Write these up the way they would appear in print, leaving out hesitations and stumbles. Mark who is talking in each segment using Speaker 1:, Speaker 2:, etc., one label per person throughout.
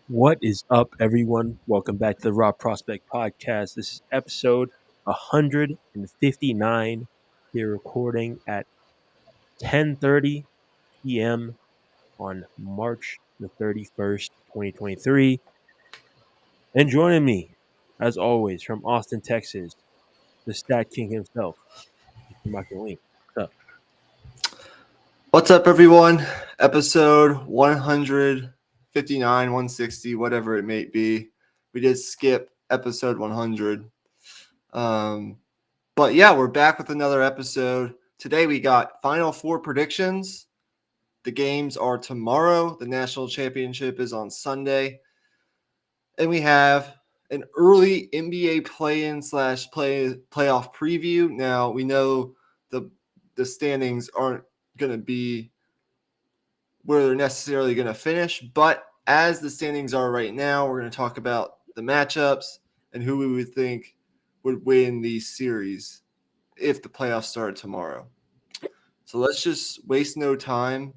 Speaker 1: What is up, everyone? Welcome back to the Raw Prospect Podcast. This is episode 159. Here recording at 10:30 p.m. on March the 31st, 2023. And joining me, as always, from Austin, Texas, the Stat King himself, Mr. Michael Link. What's up?
Speaker 2: What's up, everyone? Episode 159, 160, whatever it may be. We did skip episode 100. But yeah, we're back with another episode. Today we got Final Four predictions. The games are tomorrow. The national championship is on Sunday. And we have an early NBA play-in slash playoff preview. Now, we know the standings aren't going to be where they're necessarily going to finish. But as the standings are right now, we're going to talk about the matchups and who we would think would win these series if the playoffs started tomorrow. So let's just waste no time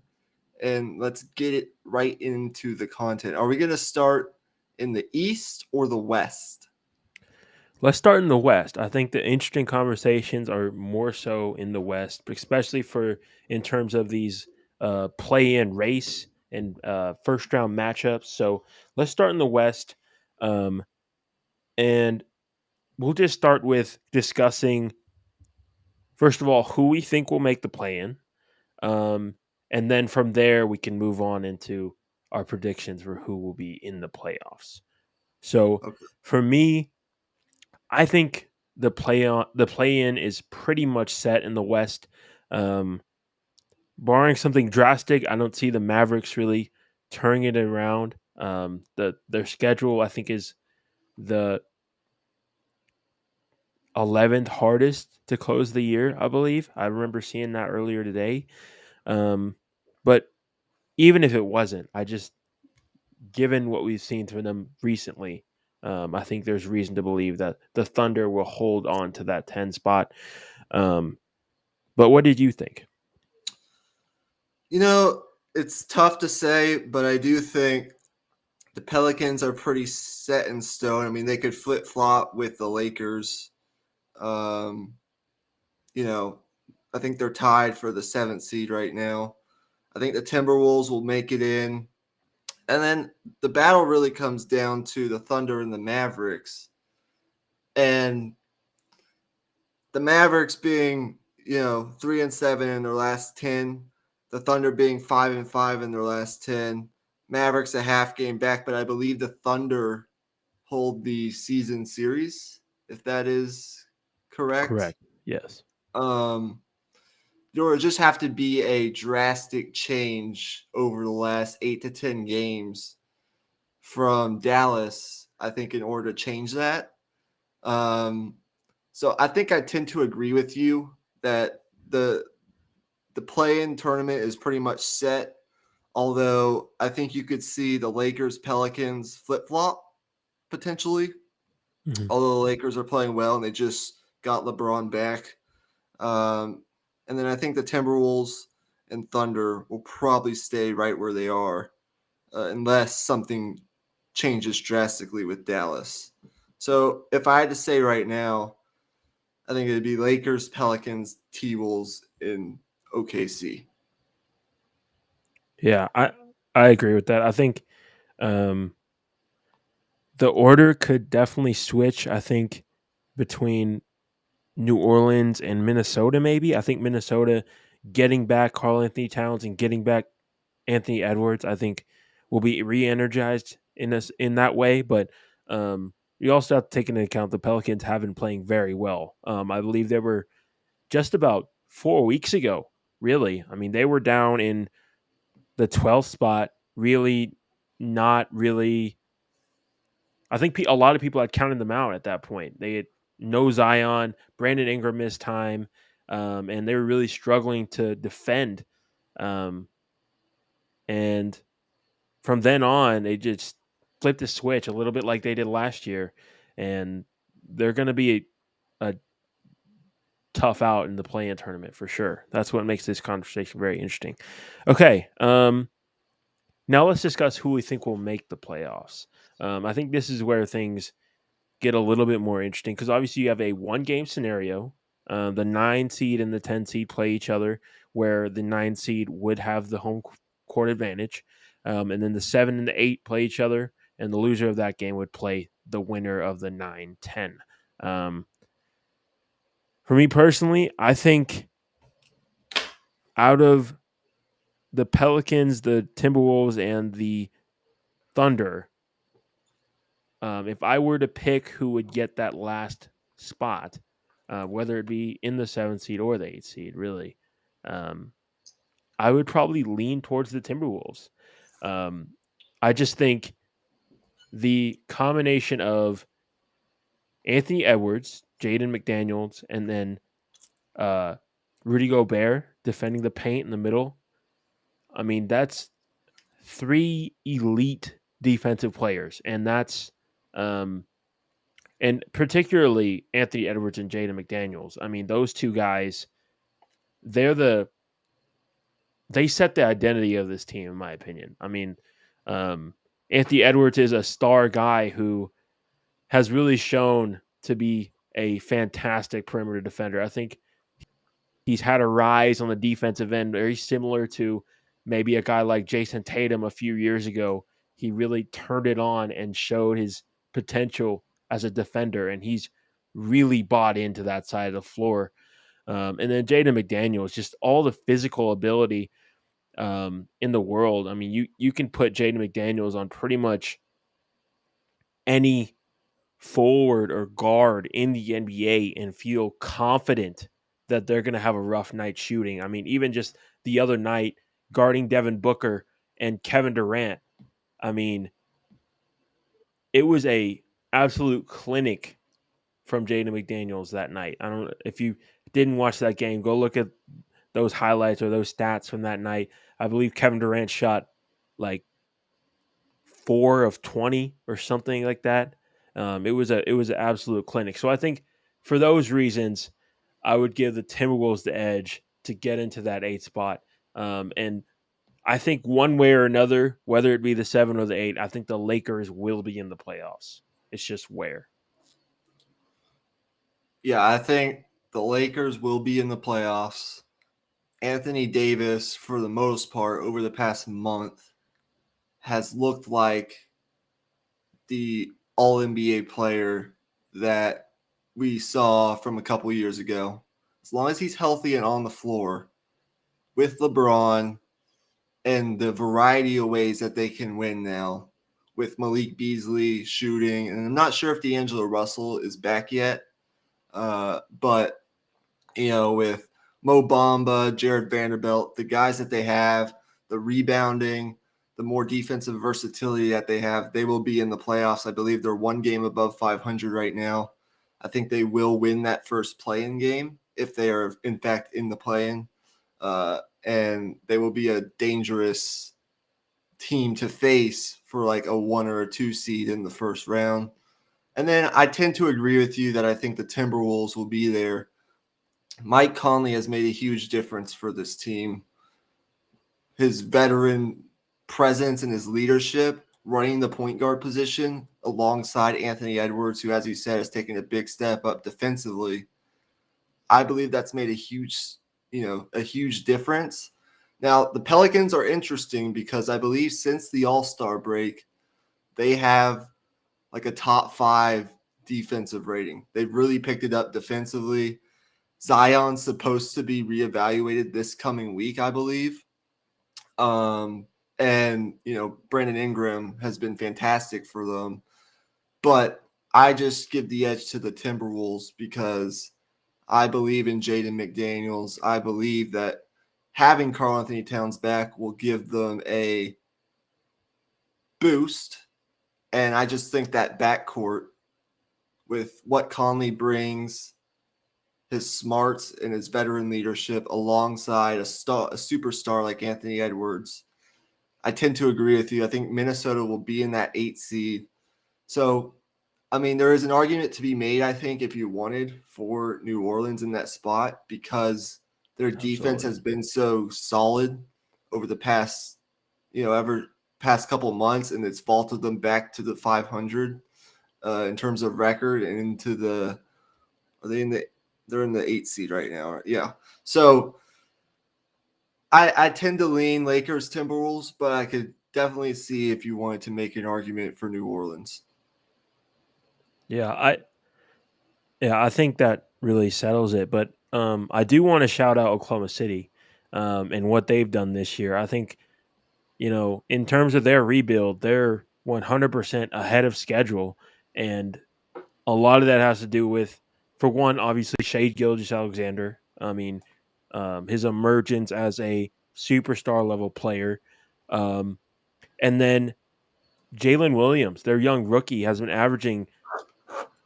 Speaker 2: and let's get it right into the content. Are we going to start in the East or the West?
Speaker 1: Let's start in the West. I think the interesting conversations are more so in the West, especially for in terms of these play-in race and first-round matchups. So let's start in the West, um, and we'll just start with discussing first of all who we think will make the play-in, um, and then from there we can move on into our predictions for who will be in the playoffs. So
Speaker 2: Okay.
Speaker 1: for me, I think the play in is pretty much set in the West. Um, Barring something drastic, I don't see the Mavericks really turning it around. Their schedule I think is the 11th hardest to close the year. I believe I remember seeing that earlier today. But even if it wasn't, I just given what we've seen from them recently, I think there's reason to believe that the Thunder will hold on to that 10 spot. Um, But what did you think?
Speaker 2: It's tough to say, but I do think the Pelicans are pretty set in stone. I mean, they could flip flop with the Lakers. Um, you know, I think they're tied for the seventh seed right now. I think the Timberwolves will make it in. And then the battle really comes down to the Thunder and the Mavericks. And the Mavericks being, 3-7 in their last 10, the Thunder being 5-5 in their last 10. Mavericks a half game back, but I believe the Thunder hold the season series, if that is correct.
Speaker 1: Correct. Yes.
Speaker 2: Um, there would just have to be a drastic change over the last 8 to 10 games from Dallas, I think, in order to change that. Um, so I think I tend to agree with you that the play-in tournament is pretty much set. Although I think you could see the Lakers Pelicans flip-flop potentially.
Speaker 1: Mhm.
Speaker 2: Although the Lakers are playing well and they just got LeBron back. And then I think the Timberwolves and Thunder will probably stay right where they are unless something changes drastically with Dallas. So if I had to say right now, I think it'd be Lakers, Pelicans, T-Wolves, and OKC.
Speaker 1: Yeah, I agree with that. I think um, the order could definitely switch. I think between New Orleans and Minnesota, maybe. I think Minnesota getting back Carl Anthony Towns and getting back Anthony Edwards, I think will be re-energized in that way. But you also have to take into account the Pelicans have been playing very well. I believe they were just about 4 weeks ago. Really, I mean, they were down in the 12th spot, really not really. I think a lot of people had counted them out at that point. They had no Zion, Brandon Ingram missed time, and they were really struggling to defend. Um, and from then on, they just flipped the switch a little bit like they did last year, and they're going to be a tough out in the play-in tournament for sure. That's what makes this conversation very interesting. Okay, Now let's discuss who we think will make the playoffs. I think this is where things get a little bit more interesting because obviously you have a one game scenario. The 9 seed and the 10 seed play each other, where the 9 seed would have the court advantage. And then the 7 and the 8 play each other, and the loser of that game would play the winner of the 9-10. Um, for me personally, I think out of the Pelicans, the Timberwolves, and the Thunder, if I were to pick who would get that last spot, whether it be in the 7 seed or the 8 seed, really, um, I would probably lean towards the Timberwolves. Um, I just think the combination of Anthony Edwards, Jaden McDaniels, and then uh, Rudy Gobert defending the paint in the middle. I mean, that's three elite defensive players, and that's um, and particularly Anthony Edwards and Jaden McDaniels. I mean, those two guys, they're they set the identity of this team, in my opinion. I mean, um, Anthony Edwards is a star guy who has really shown to be a fantastic perimeter defender. I think he's had a rise on the defensive end, very similar to maybe a guy like Jason Tatum a few years ago. He really turned it on and showed his potential as a defender, and he's really bought into that side of the floor. And then Jaden McDaniels, just all the physical ability in the world. I mean, you can put Jaden McDaniels on pretty much any forward or guard in the NBA and feel confident that they're going to have a rough night shooting. I mean, even just the other night guarding Devin Booker and Kevin Durant. I mean, it was a absolute clinic from Jaden McDaniels that night. I don't if you didn't watch that game, go look at those highlights or those stats from that night. I believe Kevin Durant shot like 4 of 20 or something like that. It was an absolute clinic. So I think for those reasons, I would give the Timberwolves the edge to get into that 8 spot. And I think one way or another, whether it be the 7 or the 8, I think the Lakers will be in the playoffs. It's just where.
Speaker 2: Yeah, I think the Lakers will be in the playoffs. Anthony Davis, for the most part, over the past month, has looked like the All NBA player that we saw from a couple years ago. As long as he's healthy and on the floor with LeBron and the variety of ways that they can win now with Malik Beasley shooting, and I'm not sure if D'Angelo Russell is back yet, but with Mo Bamba, Jared Vanderbilt, the guys that they have, the rebounding, the more defensive versatility that they have, they will be in the playoffs. I believe they're one game above 500 right now. I think they will win that first play-in game if they are, in fact, in the play-in. And they will be a dangerous team to face for like a 1 or a 2 seed in the first round. And then I tend to agree with you that I think the Timberwolves will be there. Mike Conley has made a huge difference for this team. His veteran presence and his leadership, running the point guard position alongside Anthony Edwards, who, as you said, has taken a big step up defensively. I believe that's made a huge difference. Now, the Pelicans are interesting because I believe since the All-Star break, they have like a top 5 defensive rating. They've really picked it up defensively. Zion's supposed to be reevaluated this coming week, I believe. And Brandon Ingram has been fantastic for them. But I just give the edge to the Timberwolves because I believe in Jaden McDaniels. I believe that having Karl Anthony Towns back will give them a boost. And I just think that backcourt with what Conley brings, his smarts and his veteran leadership alongside a superstar like Anthony Edwards, I tend to agree with you. I think Minnesota will be in that 8 seed. So, I mean, there is an argument to be made, I think, if you wanted, for New Orleans in that spot because their defense
Speaker 1: Absolutely.
Speaker 2: has been so solid over the past, ever past couple months, and it's vaulted them back to the 500 in terms of record and into the. Are they in the? They're in the 8th seed right now. Right? Yeah. So I tend to lean Lakers Timberwolves, but I could definitely see if you wanted to make an argument for New Orleans.
Speaker 1: Yeah, I think that really settles it. But I do want to shout out Oklahoma City and what they've done this year. I think in terms of their rebuild, they're 100% ahead of schedule, and a lot of that has to do with, for one, obviously Shea Gilgeous-Alexander. I mean, his emergence as a superstar level player, um, and then Jalen Williams, their young rookie, has been averaging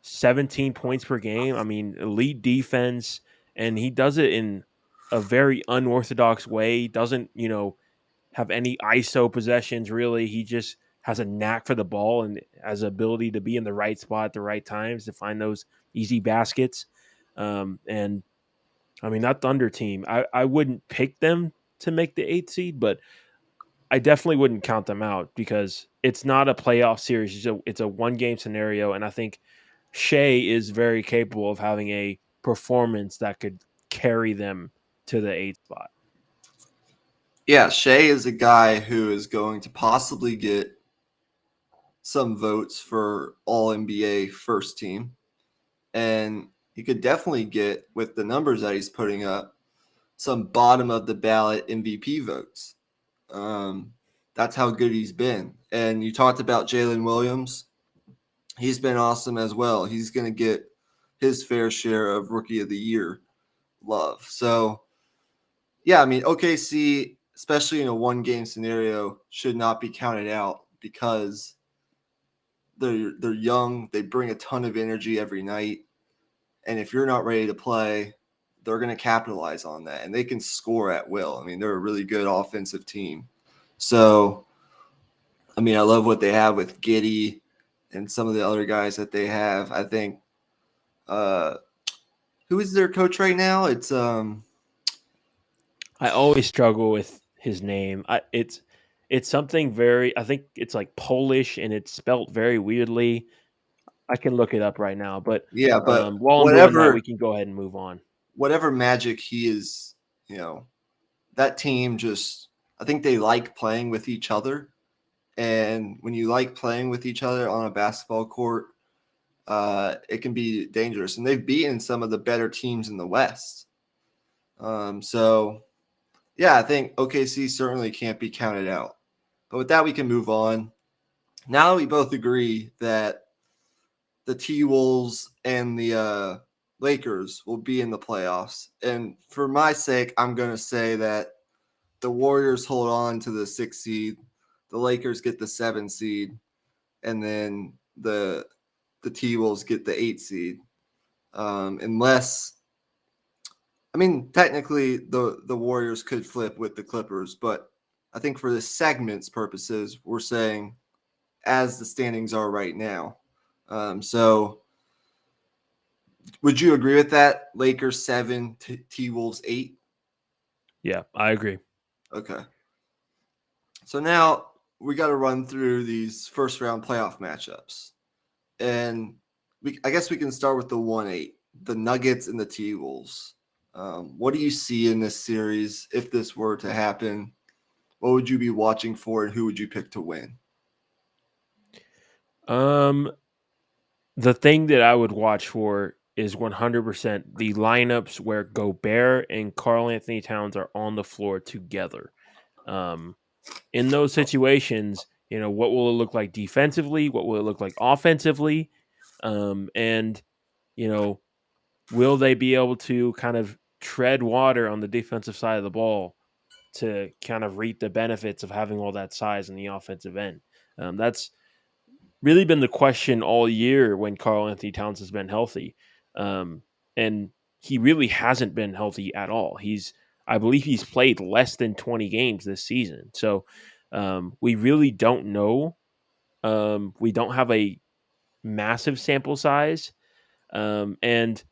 Speaker 1: 17 points per game. I mean, elite defense, and he does it in a very unorthodox way. He doesn't, have any ISO possessions really. He just has a knack for the ball and has the ability to be in the right spot at the right times to find those easy baskets. And I mean, that Thunder team, I wouldn't pick them to make the 8th seed, but I definitely wouldn't count them out because it's not a playoff series. It's a one game scenario. And I think Shea is very capable of having a performance that could carry them to the 8th spot.
Speaker 2: Yeah, Shea is a guy who is going to possibly get some votes for All NBA first team. And he could definitely get, with the numbers that he's putting up, some bottom of the ballot MVP votes. Um, that's how good he's been. And you talked about Jalen Williams. He's been awesome as well. He's going to get his fair share of Rookie of the Year love. So, yeah, I mean, OKC, especially in a one game scenario, should not be counted out because they're young. They bring a ton of energy every night. And if you're not ready to play, they're going to capitalize on that. And they can score at will. I mean, they're a really good offensive team. So, I mean, I love what they have with Giddey and some of the other guys that they have. I think, uh, who is their coach right now? It's
Speaker 1: I always struggle with his name. It's something very. I think it's like Polish and it's spelt very weirdly. I can look it up right now, but
Speaker 2: yeah, but
Speaker 1: while I'm doing that,
Speaker 2: whatever
Speaker 1: we can go ahead and move on.
Speaker 2: whatever magic he is, you know, that team just I think they like playing with each other. And when you like playing with each other on a basketball court, it can be dangerous. And they've beaten some of the better teams in the West. So, yeah, I think OKC certainly can't be counted out. But with that, we can move on. Now we both agree that the T Wolves and the Lakers will be in the playoffs. And for my sake, I'm going to say that the Warriors hold on to the 6th seed, the Lakers get the 7th seed, and then the T Wolves get the 8th seed. Unless, I mean, technically the Warriors could flip with the Clippers, but I think for the segment's purposes, we're saying as the standings are right now. So would you agree with that? Lakers 7, T Wolves 8.
Speaker 1: Yeah, I agree.
Speaker 2: Okay. So now we got to run through these first round playoff matchups. And I guess we can start with the 1-8, the Nuggets and the T Wolves. What do you see in this series if this were to happen? What would you be watching for, and who would you pick to win?
Speaker 1: Um, the thing that I would watch for is 100% the lineups where Gobert and Karl Anthony Towns are on the floor together. Um, in those situations, what will it look like defensively? What will it look like offensively? And you know, will they be able to kind of tread water on the defensive side of the ball to kind of reap the benefits of having all that size in the offensive end? That's really been the question all year when Karl Anthony Towns has been healthy. And he really hasn't been healthy at all. I believe he's played less than 20 games this season. So we really don't know. We don't have a massive sample size. And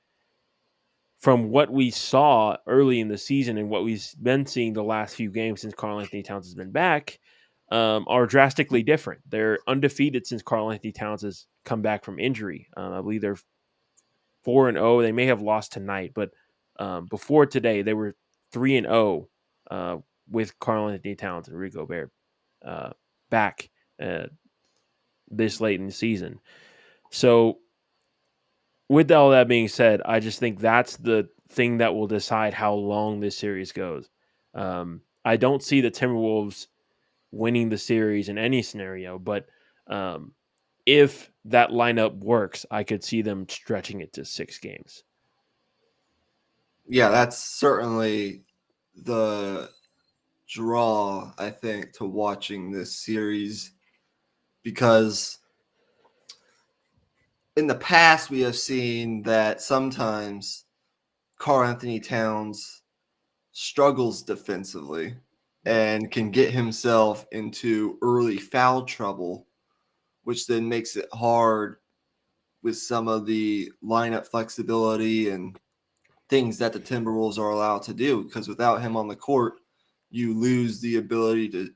Speaker 1: from what we saw early in the season and what we've been seeing the last few games since Karl Anthony Towns has been back, are drastically different. They're undefeated since Karl Anthony Towns has come back from injury. I believe they're 4-0. They may have lost tonight, but before today, they were 3-0 with Karl Anthony Towns and Rico Bear uh, back uh, this late in the season. So, with all that being said, I just think that's the thing that will decide how long this series goes. I don't see the Timberwolves winning the series in any scenario, but um, if that lineup works, I could see them stretching it to 6 games.
Speaker 2: Yeah, that's certainly the draw, I think, to watching this series because in the past we have seen that sometimes Karl Anthony Towns struggles defensively and can get himself into early foul trouble, which then makes it hard with some of the lineup flexibility and things that the Timberwolves are allowed to do. Because without him on the court, you lose the ability to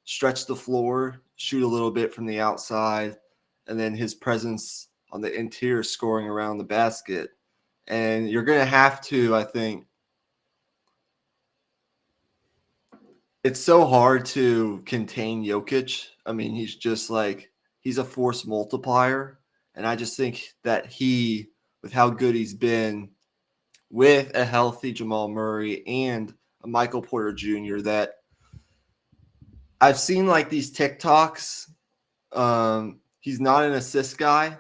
Speaker 2: stretch the floor, shoot a little bit from the outside, and then his presence on the interior scoring around the basket. And you're going to have to, I think, it's so hard to contain Jokic. I mean, he's just like, he's a force multiplier. And I just think that he, with how good he's been with a healthy Jamal Murray and a Michael Porter Jr., that I've seen like these TikToks. He's not an assist guy.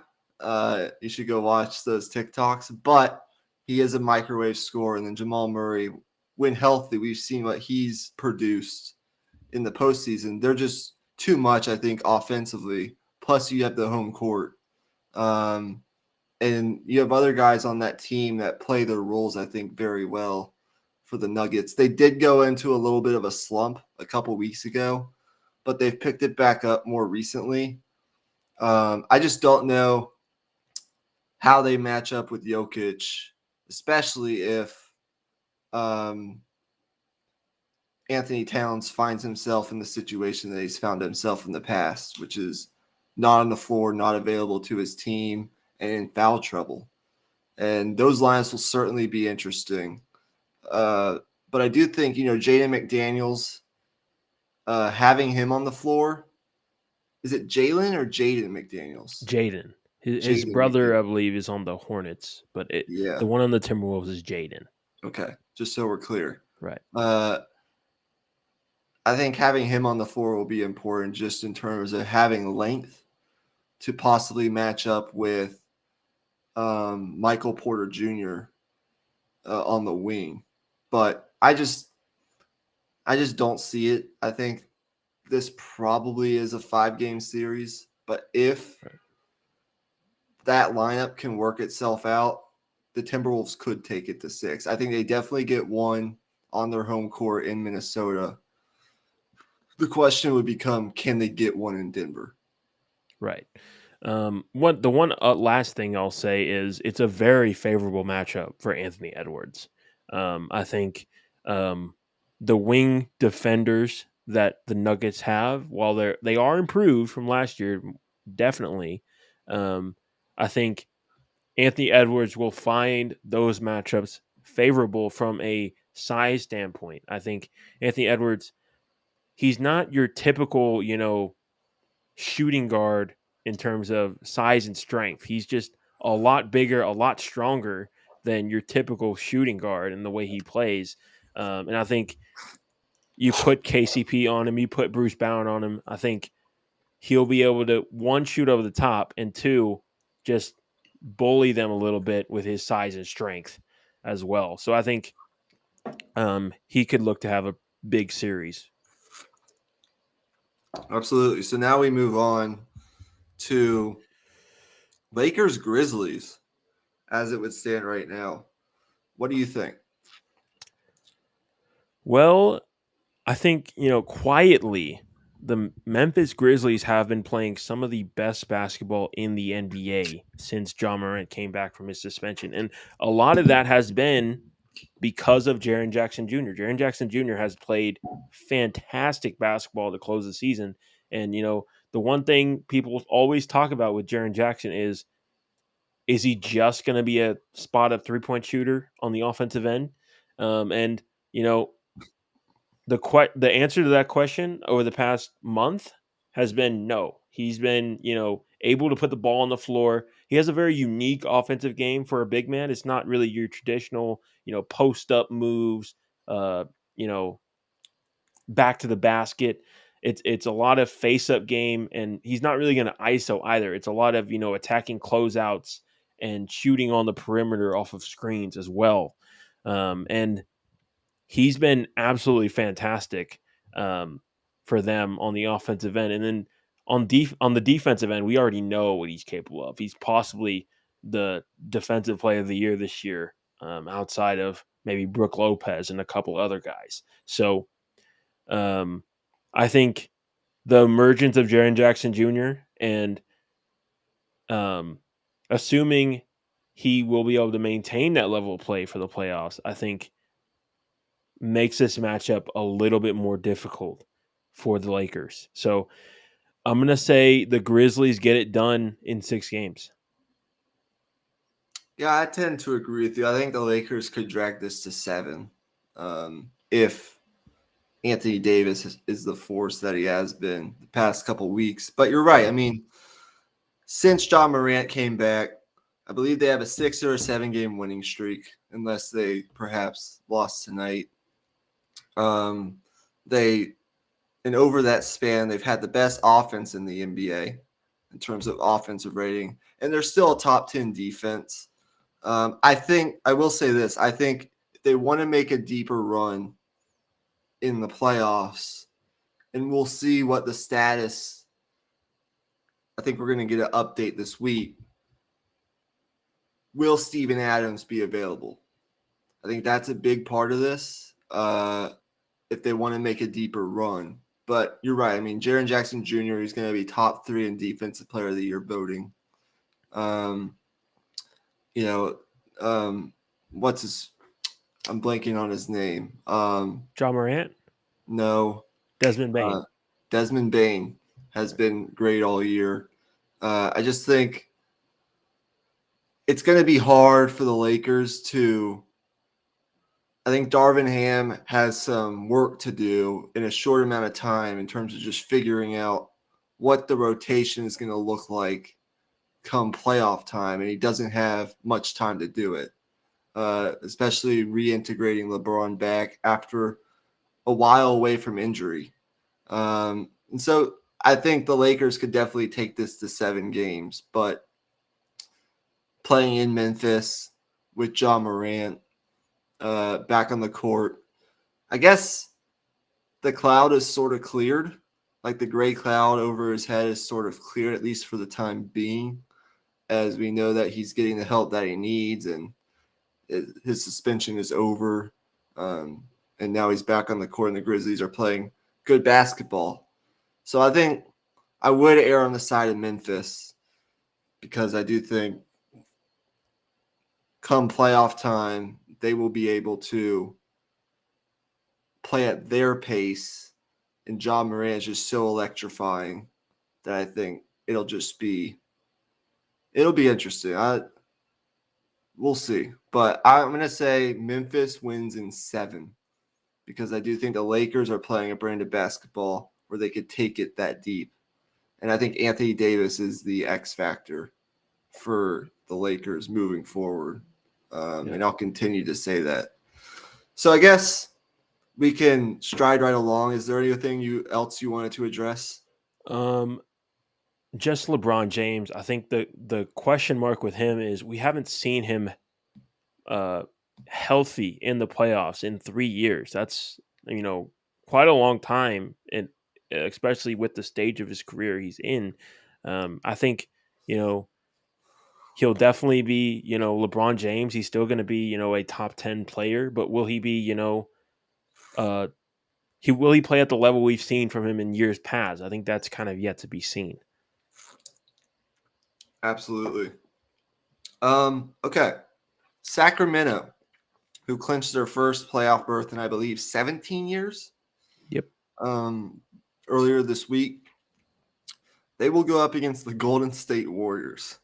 Speaker 2: You should go watch those TikToks, but he is a microwave scorer. And then Jamal Murray, when healthy, we've seen what he's produced in the postseason. They're just too much, I think, offensively. Plus, you have the home court. And you have other guys on that team that play their roles, I think, very well for the Nuggets. They did go into a little bit of a slump a couple weeks ago, but they've picked it back up more recently. I just don't know how they match up with Jokic, especially if Anthony Towns finds himself in the situation that he's found himself in the past, which is not on the floor, not available to his team, and in foul trouble. And those lines will certainly be interesting. But I do think, Jaden McDaniels, having him on the floor, is it Jalen or Jaden McDaniels?
Speaker 1: Jaden. His
Speaker 2: Jaden
Speaker 1: brother, I
Speaker 2: McDaniels.
Speaker 1: believe, is on the Hornets, but
Speaker 2: Yeah.
Speaker 1: the one on the Timberwolves is Jaden.
Speaker 2: Okay. Just so we're clear.
Speaker 1: Right.
Speaker 2: I think having him on the floor will be important just in terms of having length to possibly match up with Michael Porter Jr. On the wing. But I just don't see it. I think this probably is a 5-game series. But if that lineup can work itself out, the Timberwolves could take it to 6. I think they definitely get one on their home court in Minnesota. The question would become, can they get one in Denver?
Speaker 1: Right. The one last thing I'll say is it's a very favorable matchup for Anthony Edwards. I think the wing defenders that the Nuggets have, while they are improved from last year, definitely. I think Anthony Edwards will find those matchups favorable from a size standpoint. I think Anthony Edwards, he's not your typical, shooting guard in terms of size and strength. He's just a lot bigger, a lot stronger than your typical shooting guard in the way he plays. And I think you put KCP on him, you put Bruce Bowen on him. I think he'll be able to, one, shoot over the top, and two, just bully them a little bit with his size and strength as well. So I think he could look to have a big series.
Speaker 2: Absolutely. So now we move on to Lakers Grizzlies as it would stand right now. What do you think?
Speaker 1: Well, I think, quietly, the Memphis Grizzlies have been playing some of the best basketball in the NBA since John Morant came back from his suspension. And a lot of that has been because of Jaren Jackson Jr. Jaren Jackson Jr. has played fantastic basketball to close the season. And, the one thing people always talk about with Jaren Jackson is he just going to be a spot up 3-point shooter on the offensive end? And, you know, the answer to that question over the past month has been no. He's been, able to put the ball on the floor. He has a very unique offensive game for a big man. It's not really your traditional, post up moves, uh, you know, back to the basket. It's a lot of face up game, and he's not really going to ISO either. It's a lot of attacking closeouts and shooting on the perimeter off of screens as well. And he's been absolutely fantastic for them on the offensive end. And then on the defensive end, we already know what he's capable of. He's possibly the defensive player of the year this year, outside of maybe Brooke Lopez and a couple other guys. So um, I think the emergence of Jaren Jackson Jr. and um, assuming he will be able to maintain that level of play for the playoffs, I think makes this matchup a little bit more difficult for the Lakers. So I'm going to say the Grizzlies get it done in 6 games.
Speaker 2: Yeah, I tend to agree with you. I think the Lakers could drag this to 7 if Anthony Davis is the force that he has been the past couple weeks. But you're right. I mean, since John Morant came back, I believe they have a 6 or a 7 game winning streak, unless they perhaps lost tonight. Um, they and over that span, they've had the best offense in the NBA in terms of offensive rating, and they're still a top 10 defense. I think I will say this: I think if they want to make a deeper run in the playoffs, and we'll see what the status. I think we're going to get an update this week. Will Steven Adams be available? I think that's a big part of this if they want to make a deeper run. But you're right. I mean, Jaren Jackson Jr. is going to be top 3 in Defensive Player of the Year voting. Um, you know, what's his? I'm blanking on his name.
Speaker 1: John Morant,
Speaker 2: No,
Speaker 1: Desmond Bain.
Speaker 2: uh, Desmond Bain has been great all year. I just think it's going to be hard for the Lakers to. I think Darvin Ham has some work to do in a short amount of time in terms of just figuring out what the rotation is going to look like come playoff time, and he doesn't have much time to do it, especially reintegrating LeBron back after a while away from injury. And so I think the Lakers could definitely take this to 7 games, but playing in Memphis with John Morant back on the court, I guess the cloud is sort of cleared. Like the gray cloud over his head is sort of cleared, at least for the time being, as we know that he's getting the help that he needs and his suspension is over. And now he's back on the court, and the Grizzlies are playing good basketball. So I think I would err on the side of Memphis because I do think come playoff time, they will be able to play at their pace. And John Morant is just so electrifying that I think it'll be interesting. We'll see. But I'm going to say Memphis wins in 7 because I do think the Lakers are playing a brand of basketball where they could take it that deep. And I think Anthony Davis is the X factor for the Lakers moving forward. And I'll continue to say that. So I guess we can stride right along. Is there anything else you wanted to address?
Speaker 1: Um, just LeBron James. I think the question mark with him is we haven't seen him uh, healthy in the playoffs in 3 years. That's quite a long time, and especially with the stage of his career he's in. I think you know he'll definitely be LeBron James. He's still going to be a top 10 player, but will he be uh, will he play at the level we've seen from him in years past? I think that's kind of yet to be seen.
Speaker 2: Absolutely. Okay. Sacramento who clinched their first playoff berth in, I believe, 17 years.
Speaker 1: Yep.
Speaker 2: Um, Earlier this week, they will go up against the Golden State Warriors.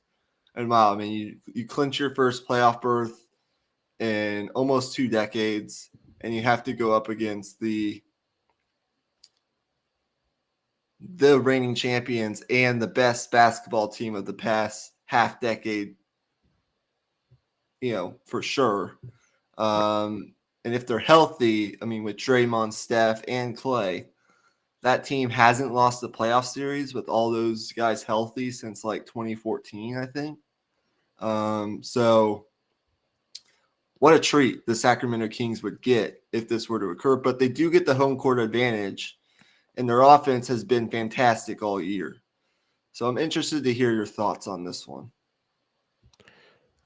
Speaker 2: And wow, I mean, you clinch your first playoff berth in almost 2 decades, and you have to go up against the reigning champions and the best basketball team of the past half decade, for sure. And if they're healthy, I mean, with Draymond, Steph, and Clay, that team hasn't lost the playoff series with all those guys healthy since like 2014, I think. So what a treat the Sacramento Kings would get if this were to occur. But they do get the home court advantage, and their offense has been fantastic all year. So I'm interested to hear your thoughts on this one.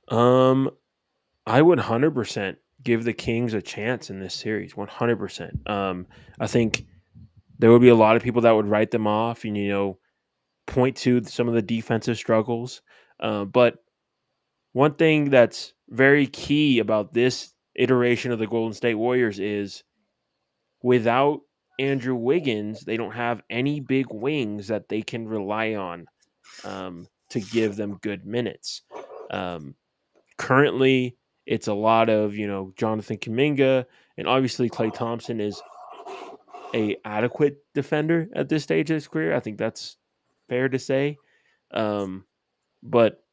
Speaker 1: Um, I would 100% give the Kings a chance in this series. 100%. I think there would be a lot of people that would write them off and point to some of the defensive struggles. But one thing that's very key about this iteration of the Golden State Warriors is without Andrew Wiggins, they don't have any big wings that they can rely on to give them good minutes. Um, Currently, it's a lot of Jonathan Kuminga, and obviously Klay Thompson is a adequate defender at this stage of his career. I think that's fair to say. Um, but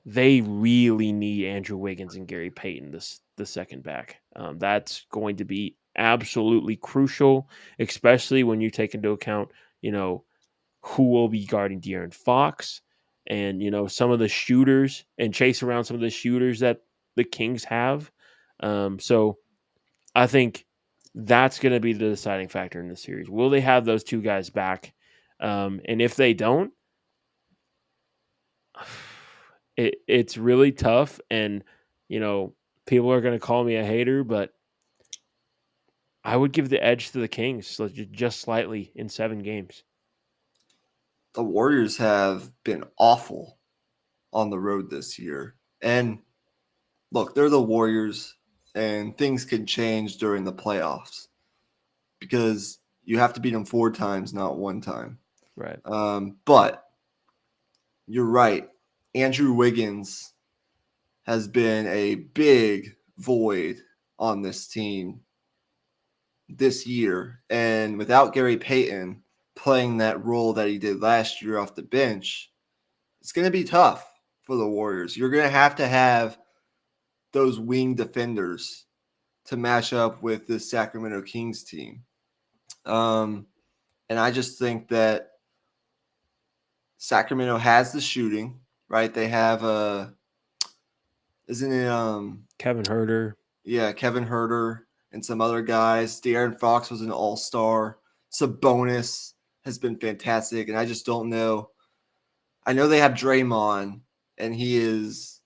Speaker 1: they really need Andrew Wiggins and Gary Payton the second back. That's going to be absolutely crucial, especially when you take into account, who will be guarding De'Aaron Fox and, some of the shooters and chase around some of the shooters that the Kings have. So I think that's going to be the deciding factor in the series. Will they have those two guys back? And if they don't, it's really tough. And, people are going to call me a hater, but I would give the edge to the Kings just slightly in 7 games.
Speaker 2: The Warriors have been awful on the road this year. And look, they're the Warriors, and things can change during the playoffs because you have to beat them 4 times, not 1 time.
Speaker 1: Right.
Speaker 2: But you're right. Andrew Wiggins has been a big void on this team this year. And without Gary Payton playing that role that he did last year off the bench, it's going to be tough for the Warriors. You're going to have those wing defenders to match up with the Sacramento Kings team. And I just think that Sacramento has the shooting, right? They have isn't it
Speaker 1: Kevin Herter.
Speaker 2: Yeah, Kevin Herter and some other guys. De'Aaron Fox was an all-star. Sabonis has been fantastic, and I just don't know. I know they have Draymond, and he is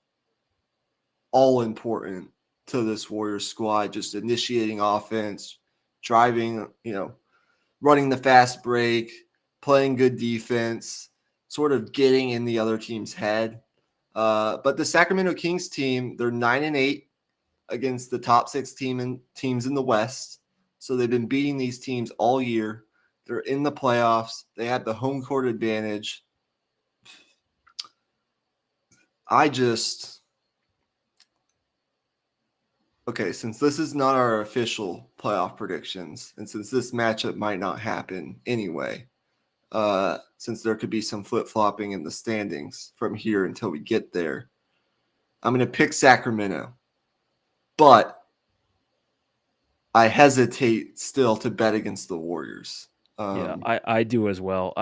Speaker 2: all important to this Warriors squad, just initiating offense, driving, running the fast break, playing good defense, sort of getting in the other team's head. But the Sacramento Kings team, they're 9-8 against the top 6 teams in the West. So they've been beating these teams all year. They're in the playoffs. They have the home court advantage. Okay, since this is not our official playoff predictions, and since this matchup might not happen anyway, since there could be some flip-flopping in the standings from here until we get there, I'm going to pick Sacramento. But I hesitate still to bet against the Warriors.
Speaker 1: Yeah, I do as well.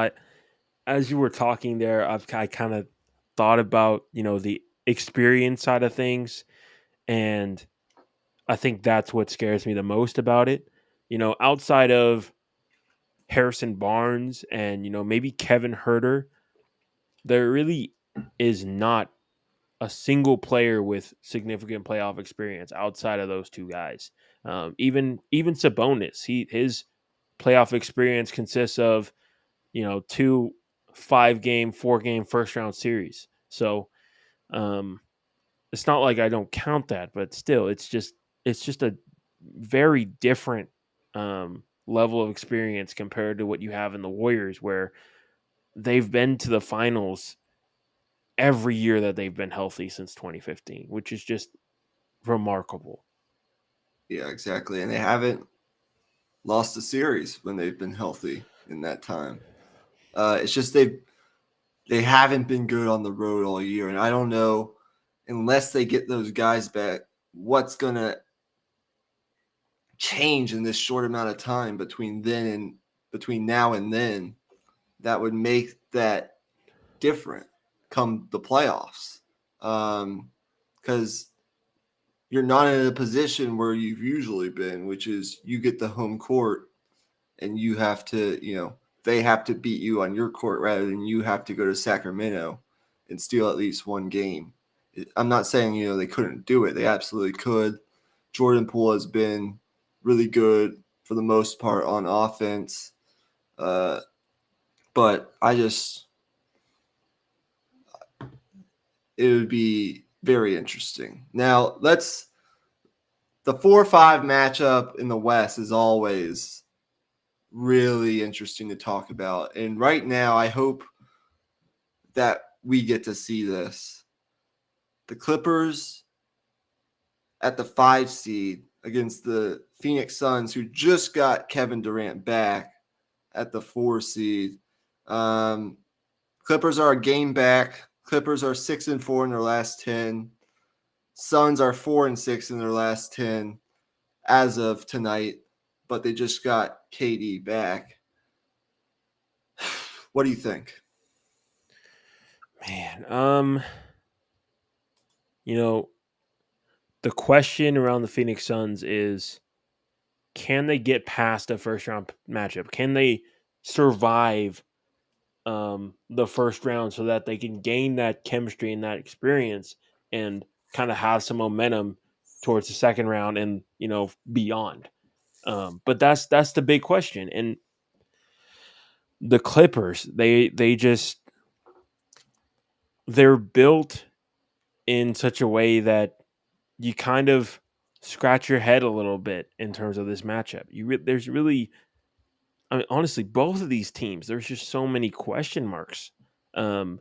Speaker 1: As you were talking there, I kind of thought about the experience side of things, and I think that's what scares me the most about it. Outside of Harrison Barnes and maybe Kevin Herter, there really is not a single player with significant playoff experience outside of those two guys. Even Sabonis, his playoff experience consists of 2 5-game, 4-game first round series. So it's not like I don't count that, but still, it's just a very different level of experience compared to what you have in the Warriors, where they've been to the finals every year that they've been healthy since 2015, which is just remarkable.
Speaker 2: Yeah, exactly. And they haven't lost a series when they've been healthy in that time. It's just they haven't been good on the road all year, and I don't know unless they get those guys back what's gonna change in this short amount of time between now and then that would make that different come the playoffs. Because you're not in a position where you've usually been, which is you get the home court and you have to, they have to beat you on your court rather than you have to go to Sacramento and steal at least one game. I'm not saying, they couldn't do it. They absolutely could. Jordan Poole has been really good for the most part on offense. But it would be very interesting. Now, the 4-5 matchup in the West is always really interesting to talk about. And right now, I hope that we get to see this. The Clippers at the 5 seed against the Phoenix Suns, who just got Kevin Durant back at the 4 seed. Clippers are a game back. Clippers are 6-4 in their last 10. Suns are 4-6 in their last 10 as of tonight, but they just got KD back. What do you think?
Speaker 1: Man, you know, the question around the Phoenix Suns is, can they get past a first round matchup? Can they survive the first round so that they can gain that chemistry and that experience and kind of have some momentum towards the second round and beyond. But that's the big question. And the Clippers, they're built in such a way that you kind of scratch your head a little bit in terms of this matchup. There's really, I mean, honestly, both of these teams, there's just so many question marks. Um,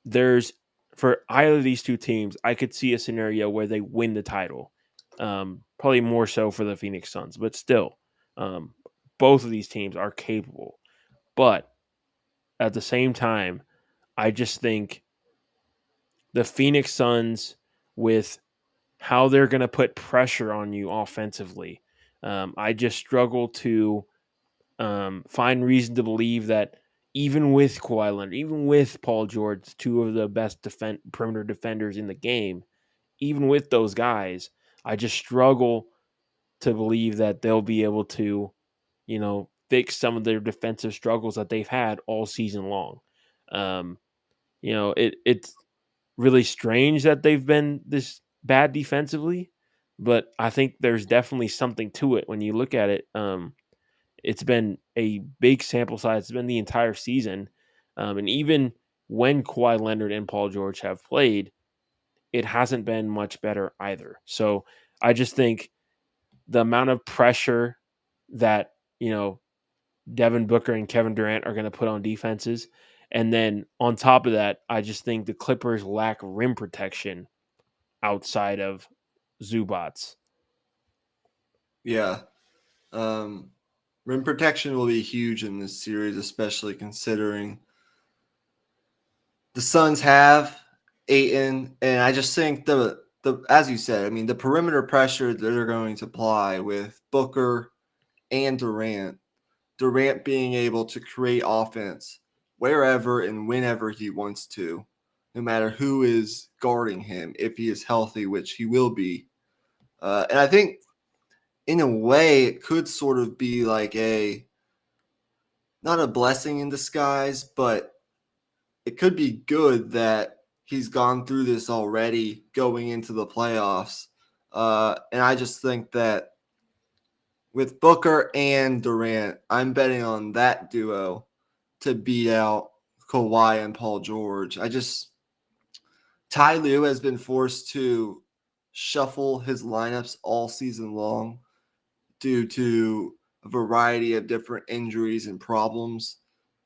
Speaker 1: there's For either of these two teams, I could see a scenario where they win the title. Probably more so for the Phoenix Suns, but still, um, both of these teams are capable. But at the same time, I just think the Phoenix Suns, with how they're going to put pressure on you offensively, I just struggle to find reason to believe that even with Kawhi Leonard, even with Paul George, two of the best perimeter defenders in the game, even with those guys, I just struggle to believe that they'll be able to, fix some of their defensive struggles that they've had all season long. Um, it's really strange that they've been this bad defensively, but I think there's definitely something to it when you look at it. It's been a big sample size. It's been the entire season. And even when Kawhi Leonard and Paul George have played, it hasn't been much better either. So I just think the amount of pressure that, Devin Booker and Kevin Durant are going to put on defenses. And then on top of that, I just think the Clippers lack rim protection outside of Zubats.
Speaker 2: Yeah. Um, Rim protection will be huge in this series, especially considering the Suns have Aiton, and I just think the as you said, I mean the perimeter pressure that they're going to apply with Booker and Durant, Durant being able to create offense wherever and whenever he wants to, no matter who is guarding him, if he is healthy, which he will be. And I think in a way it could sort of be like not a blessing in disguise, but it could be good that he's gone through this already going into the playoffs. And I just think that with Booker and Durant, I'm betting on that duo to beat out Kawhi and Paul George. Ty Lue has been forced to shuffle his lineups all season long due to a variety of different injuries and problems.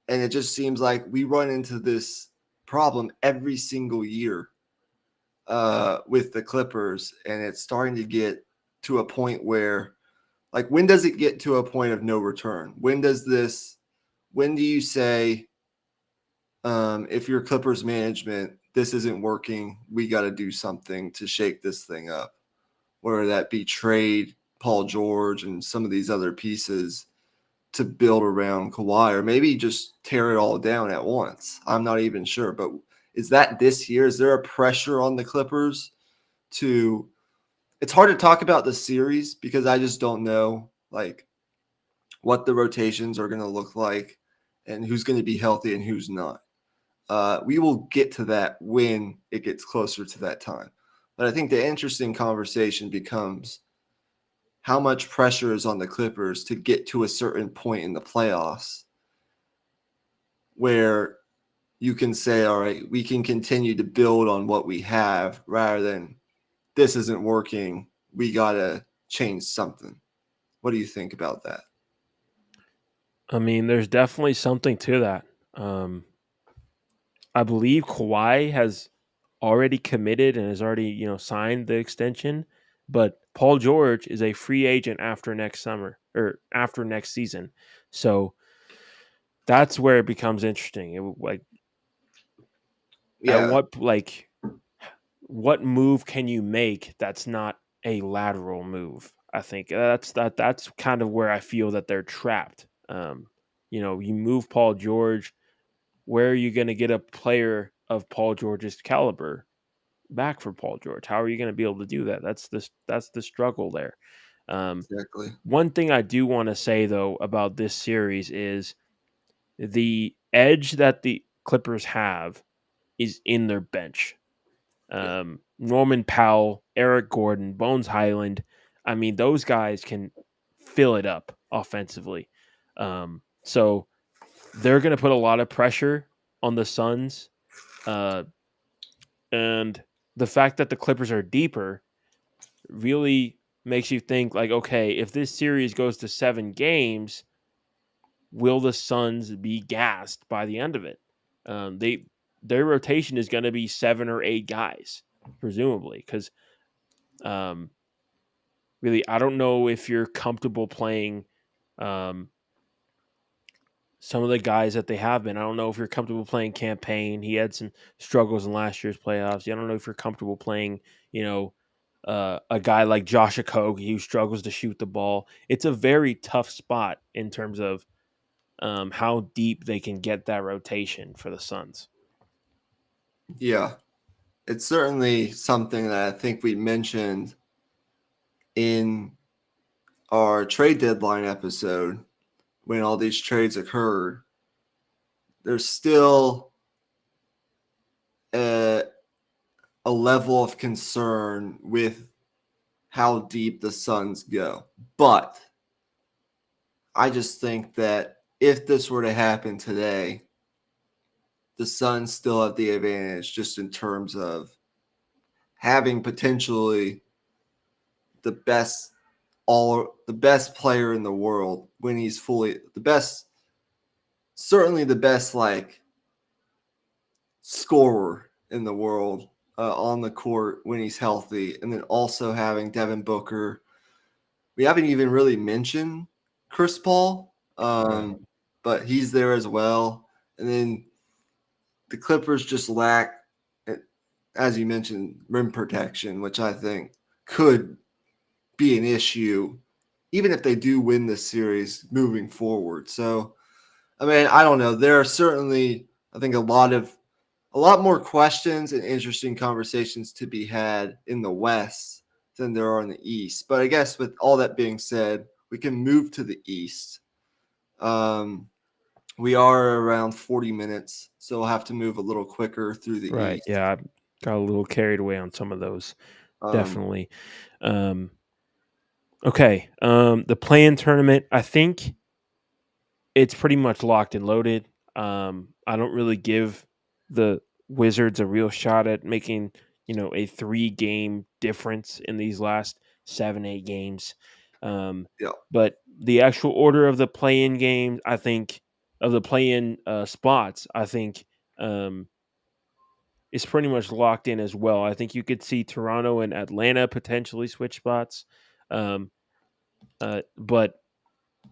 Speaker 2: And it just seems like we run into this problem every single year with the Clippers. And it's starting to get to a point where, like, when does it get to a point of no return? When do you say, if you're Clippers management, this isn't working, we got to do something to shake this thing up? Whether that be trade Paul George and some of these other pieces to build around Kawhi, or maybe just tear it all down at once. I'm not even sure. But is that this year? Is there a pressure on the Clippers to – it's hard to talk about the series because I just don't know, like, what the rotations are going to look like and who's going to be healthy and who's not. We will get to that when it gets closer to that time. But I think the interesting conversation becomes how much pressure is on the Clippers to get to a certain point in the playoffs where you can say, all right, we can continue to build on what we have rather than this isn't working, we got to change something. What do you think about that?
Speaker 1: I mean, there's definitely something to that. Um, I believe Kawhi has already committed and has already, signed the extension, but Paul George is a free agent after next summer or after next season. So that's where it becomes interesting. Like at
Speaker 2: Yeah,
Speaker 1: what move can you make that's not a lateral move? I think that's kind of where I feel that they're trapped. You move Paul George, where are you going to get a player of Paul George's caliber back for Paul George? How are you going to be able to do that? That's the struggle there. Um,
Speaker 2: exactly.
Speaker 1: One thing I do want to say though about this series is the edge that the Clippers have is in their bench.
Speaker 2: Yeah.
Speaker 1: Norman Powell, Eric Gordon, Bones Highland. I mean, those guys can fill it up offensively. So they're going to put a lot of pressure on the Suns. Uh, and the fact that the Clippers are deeper really makes you think like, okay, if this series goes to 7 games, will the Suns be gassed by the end of it? Their rotation is going to be 7 or 8 guys, presumably, because um, really, I don't know if you're comfortable playing um, some of the guys that they have been. I don't know if you're comfortable playing Campaign. He had some struggles in last year's playoffs. I don't know if you're comfortable playing, a guy like Josh Okogie who struggles to shoot the ball. It's a very tough spot in terms of how deep they can get that rotation for the Suns.
Speaker 2: Yeah. It's certainly something that I think we mentioned in our trade deadline episode when all these trades occurred. There's still a, a level of concern with how deep the Suns go. But I just think that if this were to happen today, the Suns still have the advantage just in terms of having potentially the best the best player in the world when he's fully the best, certainly the best like scorer in the world on the court when he's healthy, and then also having Devin Booker. We haven't even really mentioned Chris Paul,
Speaker 1: Right.
Speaker 2: but he's there as well. And then the Clippers just lack, as you mentioned, rim protection, which I think could be an issue, even if they do win this series moving forward. So, I mean, I don't know. There are certainly, I think, a lot more questions and interesting conversations to be had in the West than there are in the East. But I guess with all that being said, we can move to the East. Um, we are around 40 minutes, so we'll have to move a little quicker through the
Speaker 1: Right.
Speaker 2: East.
Speaker 1: Yeah. I got a little carried away on some of those.
Speaker 2: Um,
Speaker 1: Definitely. Um, okay. The play-in tournament, I think it's pretty much locked and loaded. I don't really give the Wizards a real shot at making, a 3-game difference in these last 7, 8 games. Um,
Speaker 2: Yeah.
Speaker 1: but the actual order of the play-in games, I think, of the play-in spots, I think, um, is pretty much locked in as well. I think you could see Toronto and Atlanta potentially switch spots, um, but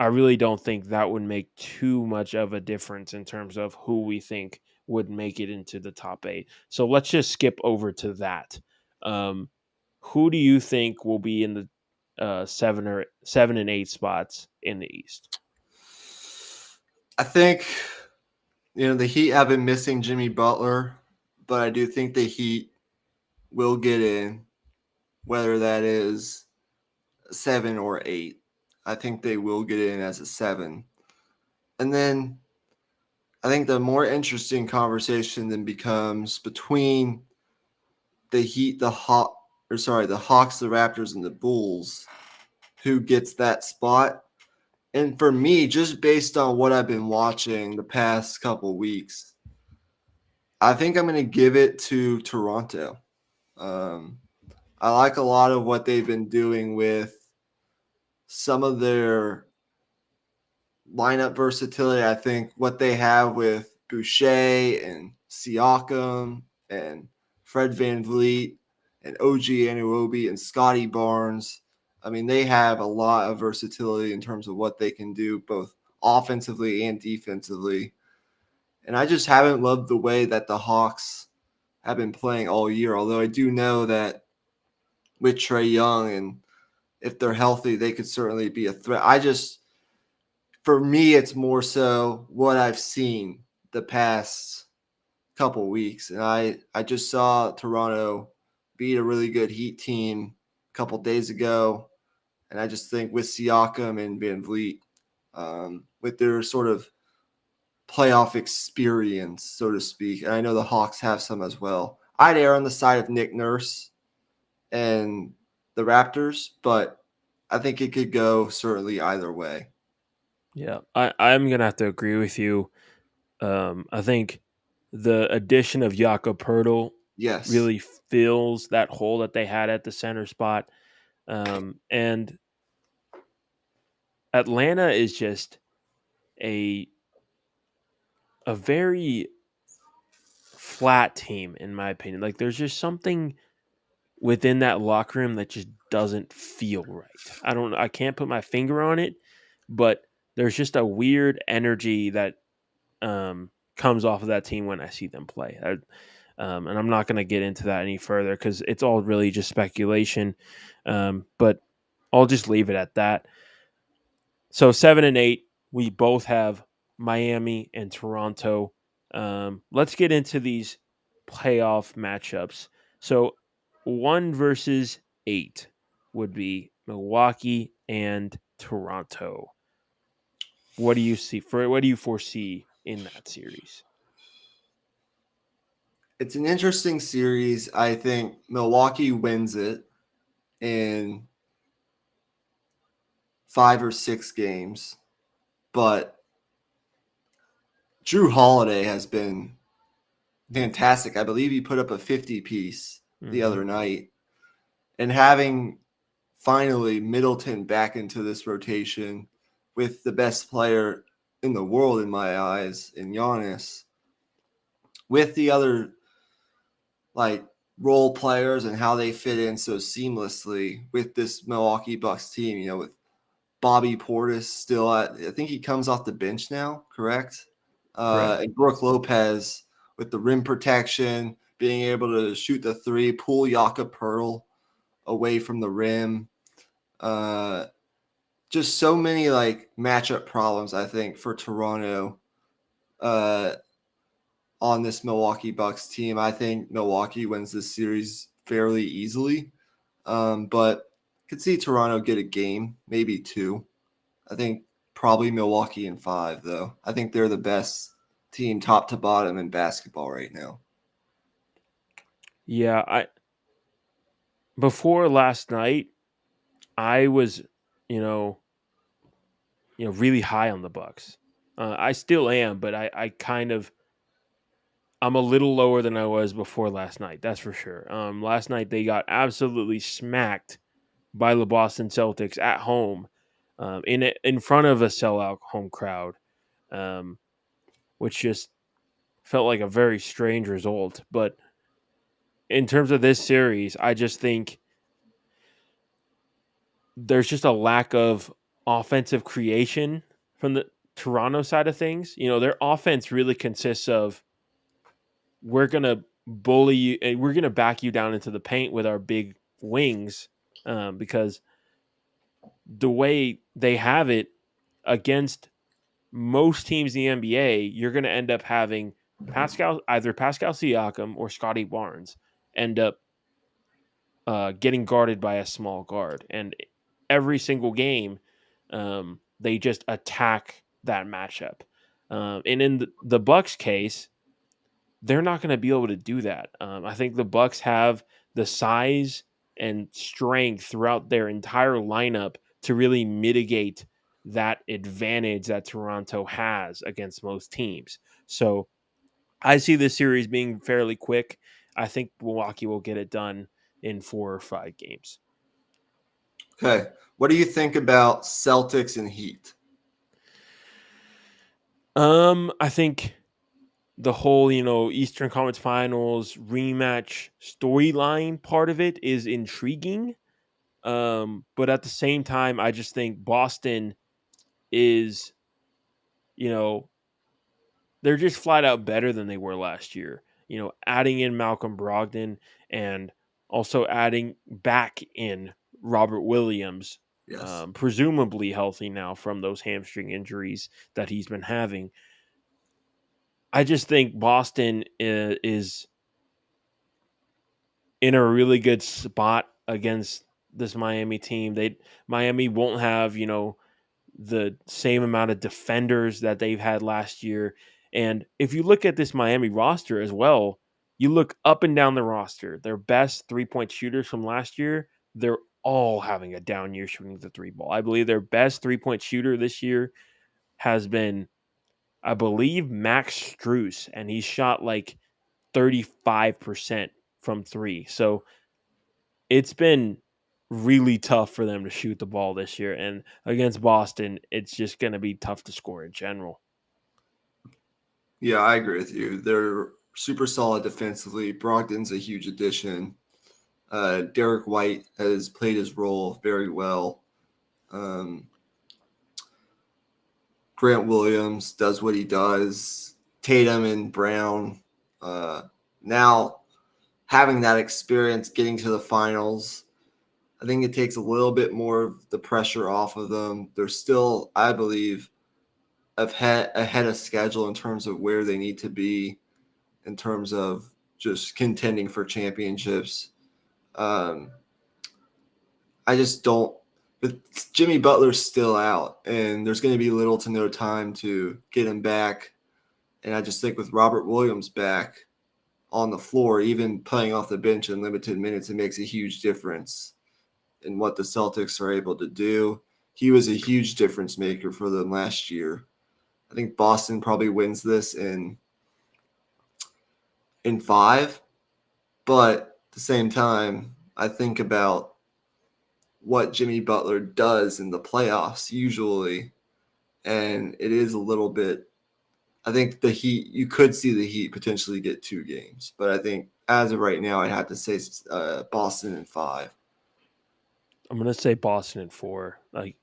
Speaker 1: I really don't think that would make too much of a difference in terms of who we think would make it into the top 8. So let's just skip over to that. Um, who do you think will be in the 7 and 8 spots in the East?
Speaker 2: I think the Heat have been missing Jimmy Butler, but I do think the Heat will get in, whether that is 7 or 8. I think they will get in as a 7. And then I think the more interesting conversation then becomes between the Heat, the Hawks, the Raptors, and the Bulls, who gets that spot. And for me, just based on what I've been watching the past couple weeks, I think I'm going to give it to Toronto. Um, I like a lot of what they've been doing with some of their lineup versatility. I think what they have with Boucher and Siakam and Fred Van Vliet and OG Anunoby and Scotty Barnes. I mean, they have a lot of versatility in terms of what they can do both offensively and defensively. And I just haven't loved the way that the Hawks have been playing all year, although I do know that with Trae Young and if they're healthy, they could certainly be a threat. For me, it's more so what I've seen the past couple weeks, and I just saw Toronto beat a really good Heat team a couple days ago, and I just think with Siakam and Van Vliet, with their sort of playoff experience, so to speak, and I know the Hawks have some as well. I'd err on the side of Nick Nurse and the Raptors, but I think it could go certainly either way.
Speaker 1: Yeah, I'm gonna have to agree with you. I think the addition of Jakob Pertl
Speaker 2: Yes.
Speaker 1: really fills that hole that they had at the center spot. And Atlanta is just a a very flat team in my opinion. Like there's just something within that locker room that just doesn't feel right. I can't put my finger on it, but there's just a weird energy that comes off of that team when I see them play. And I'm not going to get into that any further because it's all really just speculation. But I'll just leave it at that. So 7 and 8, we both have Miami and Toronto. Let's get into these playoff matchups. So 1 versus 8 would be Milwaukee and Toronto. What do you foresee in that series?
Speaker 2: It's an interesting series. I think Milwaukee wins it in 5 or 6 games, but Drew Holiday has been fantastic. I believe he put up a 50 piece the
Speaker 1: Hmm.
Speaker 2: other night. And having finally Middleton back into this rotation with the best player in the world, in my eyes, in Giannis, with the other like role players and how they fit in so seamlessly with this Milwaukee Bucks team, with Bobby Portis still I think he comes off the bench now, correct?
Speaker 1: Correct.
Speaker 2: And Brooke Lopez with the rim protection, being able to shoot the three, pull Jakob Pearl away from the rim. Uh, just so many like matchup problems, I think, for Toronto uh, on this Milwaukee Bucks team. I think Milwaukee wins this series fairly easily, but could see Toronto get a game, maybe two. I think probably Milwaukee in 5, though. I think they're the best team top to bottom in basketball right now.
Speaker 1: Yeah, I before last night, I was, you know, really high on the Bucks. I still am, but I kind of I'm a little lower than I was before last night. That's for sure. Last night they got absolutely smacked by the Boston Celtics at home, in front of a sellout home crowd, um, which just felt like a very strange result. But in terms of this series, I just think there's just a lack of offensive creation from the Toronto side of things. You know, their offense really consists of we're gonna bully you and we're gonna back you down into the paint with our big wings, because the way they have it against most teams in the NBA, you're going to end up having either Pascal Siakam or Scotty Barnes end up getting guarded by a small guard, and every single game, they just attack that matchup. And in the Bucks case, they're not going to be able to do that. I think the Bucks have the size and strength throughout their entire lineup to really mitigate that advantage that Toronto has against most teams. So I see this series being fairly quick. I think Milwaukee will get it done in 4 or 5 games.
Speaker 2: Okay. What do you think about Celtics and Heat?
Speaker 1: I think the whole, Eastern Conference Finals rematch storyline part of it is intriguing. But at the same time, I just think Boston is, you know, they're just flat out better than they were last year. Adding in Malcolm Brogdon and also adding back in Robert Williams,
Speaker 2: Yes.
Speaker 1: presumably healthy now from those hamstring injuries that he's been having. I just think Boston is in a really good spot against this Miami team. Miami won't have, the same amount of defenders that they've had last year. And if you look at this Miami roster as well, you look up and down the roster, their best 3-point shooters from last year, they're all having a down year shooting the three ball. I believe their best 3-point shooter this year has been, I believe, Max Struess, and he's shot like 35% from three. So it's been really tough for them to shoot the ball this year. And against Boston, it's just going to be tough to score in general.
Speaker 2: Yeah, I agree with you. They're super solid defensively. Brogdon's a huge addition. Derek White has played his role very well. Um, Grant Williams does what he does. Tatum and Brown, uh, now having that experience getting to the finals, I think it takes a little bit more of the pressure off of them. They're still, I believe, ahead of schedule in terms of where they need to be in terms of just contending for championships. Um, I just don't. But Jimmy Butler's still out, and there's going to be little to no time to get him back. And I just think with Robert Williams back on the floor, even playing off the bench in limited minutes, it makes a huge difference in what the Celtics are able to do. He was a huge difference maker for them last year. I think Boston probably wins this in 5, but at the same time, I think about what Jimmy Butler does in the playoffs usually, and it is a little bit. I think the Heat, you could see the Heat potentially get 2 games, but I think as of right now, I'd have to say Boston in 5.
Speaker 1: I'm going to say Boston in 4. Like,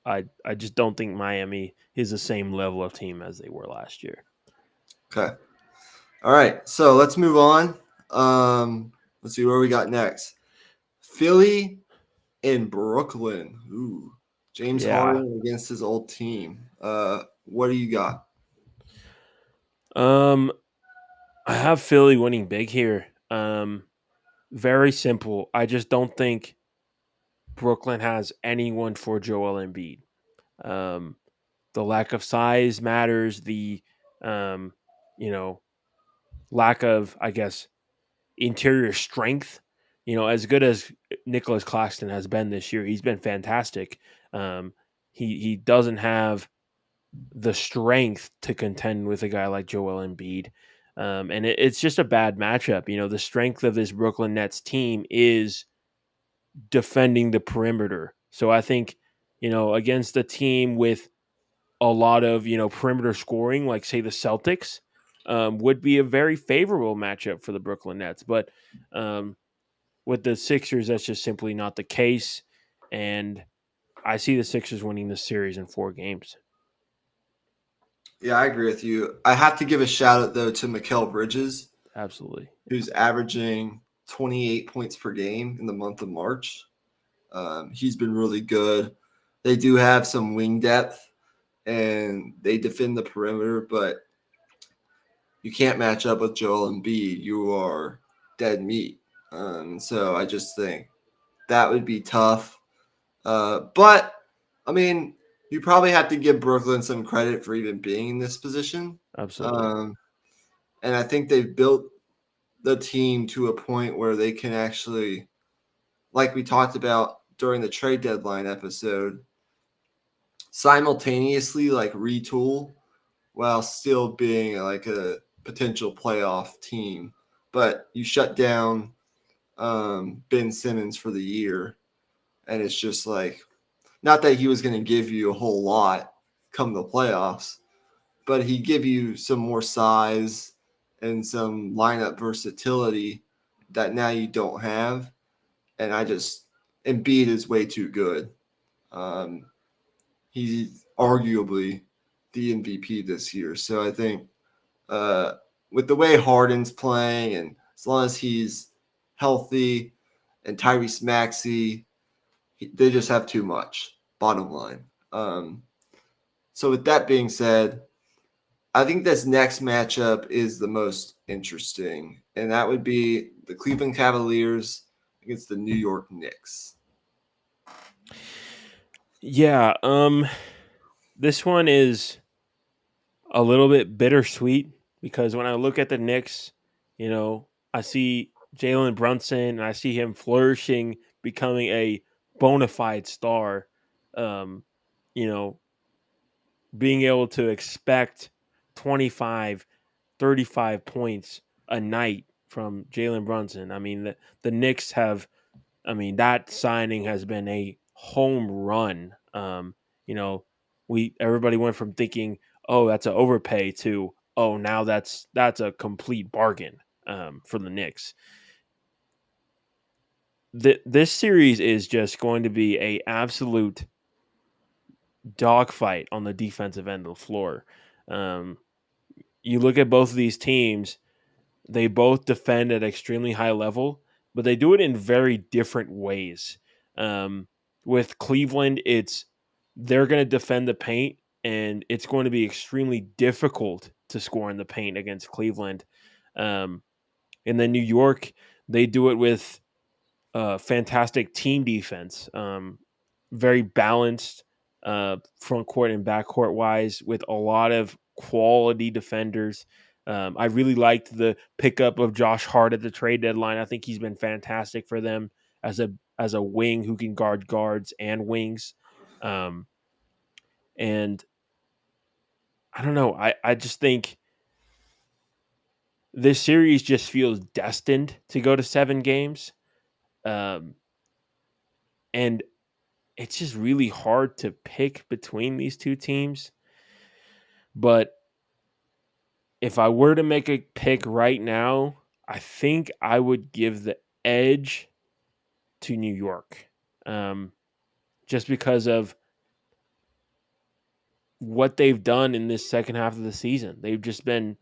Speaker 1: I just don't think Miami is the same level of team as they were last year.
Speaker 2: Okay. All right. So let's move on. Let's see where we got next. Philly in Brooklyn. Ooh. James
Speaker 1: Yeah.
Speaker 2: Harden against his old team. What do you got?
Speaker 1: Um, I have Philly winning big here. Very simple. I just don't think Brooklyn has anyone for Joel Embiid. Um, the lack of size matters. The um, you know, lack of, I guess, interior strength. As good as Nicholas Claxton has been this year, he's been fantastic. He doesn't have the strength to contend with a guy like Joel Embiid. And it's just a bad matchup. The strength of this Brooklyn Nets team is defending the perimeter. So I think, against a team with a lot of, perimeter scoring, like say the Celtics, would be a very favorable matchup for the Brooklyn Nets. But um, with the Sixers, that's just simply not the case. And I see the Sixers winning this series in 4 games.
Speaker 2: Yeah, I agree with you. I have to give a shout out though to Mikal Bridges,
Speaker 1: Absolutely.
Speaker 2: who's averaging 28 points per game in the month of March. He's been really good. They do have some wing depth and they defend the perimeter, but you can't match up with Joel Embiid. You are dead meat. So I just think that would be tough. But I mean, you probably have to give Brooklyn some credit for even being in this position.
Speaker 1: Absolutely.
Speaker 2: Um, and I think they've built the team to a point where they can actually, like we talked about during the trade deadline episode, simultaneously like retool while still being like a potential playoff team. But you shut down Ben Simmons for the year, and it's just like not that he was going to give you a whole lot come the playoffs, but he give you some more size and some lineup versatility that now you don't have. And Embiid is way too good. Um, he's arguably the MVP this year. So I think uh, with the way Harden's playing, and as long as he's healthy, and Tyrese Maxey, they just have too much. Bottom line. So with that being said, I think this next matchup is the most interesting, and that would be the Cleveland Cavaliers against the New York Knicks.
Speaker 1: Yeah. This one is a little bit bittersweet because when I look at the Knicks, I see Jalen Brunson and I see him flourishing, becoming a bona fide star. Um, you know, being able to expect 25, 35 points a night from Jalen Brunson. I mean, the Knicks have, that signing has been a home run. You know, everybody went from thinking, oh, that's an overpay to, oh, now that's a complete bargain for the Knicks. This series is just going to be a absolute dogfight on the defensive end of the floor. Um, you look at both of these teams, they both defend at extremely high level, but they do it in very different ways. Um, with Cleveland, they're going to defend the paint, and it's going to be extremely difficult to score in the paint against Cleveland. Um, and then New York, they do it with fantastic team defense, very balanced front court and back court wise, with a lot of quality defenders. I really liked the pickup of Josh Hart at the trade deadline. I think he's been fantastic for them as a wing who can guard guards and wings. Um, and I don't know. I just think this series just feels destined to go to 7 games. Um, and it's just really hard to pick between these two teams. But if I were to make a pick right now, I think I would give the edge to New York, um, just because of what they've done in this second half of the season. They've just been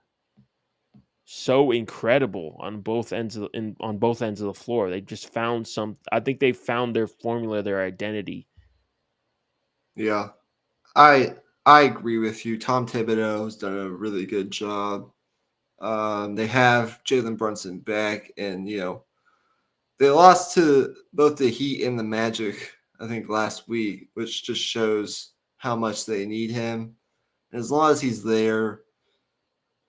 Speaker 1: so incredible on both ends of the floor. They just found some. I think they found their formula, their identity.
Speaker 2: Yeah, I agree with you. Tom Thibodeau has done a really good job. They have Jalen Brunson back, and they lost to both the Heat and the Magic, I think, last week, which just shows how much they need him. And as long as he's there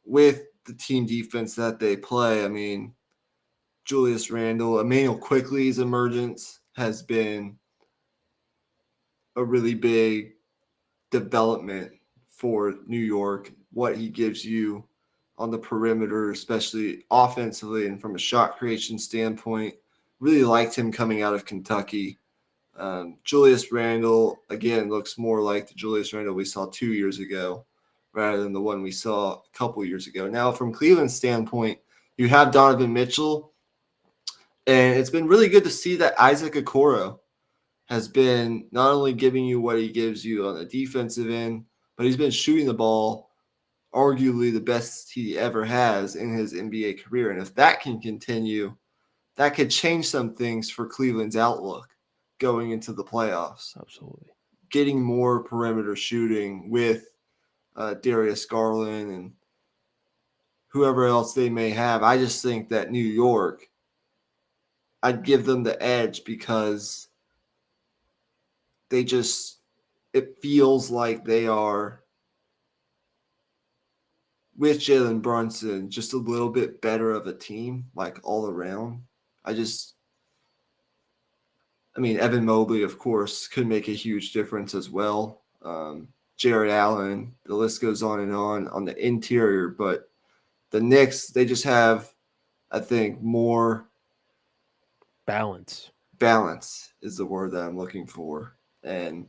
Speaker 2: with the team defense that they play, I mean, Julius Randle, Emmanuel Quickly's emergence has been a really big development for New York, what he gives you on the perimeter, especially offensively and from a shot creation standpoint. Really liked him coming out of Kentucky. Julius Randle, again, looks more like the Julius Randle we saw 2 years ago rather than the one we saw a couple years ago. Now, from Cleveland's standpoint, you have Donovan Mitchell, and it's been really good to see that Isaac Okoro has been not only giving you what he gives you on the defensive end, but he's been shooting the ball arguably the best he ever has in his NBA career. And if that can continue, that could change some things for Cleveland's outlook going into the playoffs.
Speaker 1: Absolutely.
Speaker 2: Getting more perimeter shooting with Darius Garland and whoever else they may have. I just think that New York, I'd give them the edge because it feels like they are with Jalen Brunson just a little bit better of a team, like all around. Evan Mobley, of course, could make a huge difference as well. Jared Allen, the list goes on the interior, but the Knicks, they just have, I think, more
Speaker 1: Balance.
Speaker 2: balance is the word that I'm looking for. And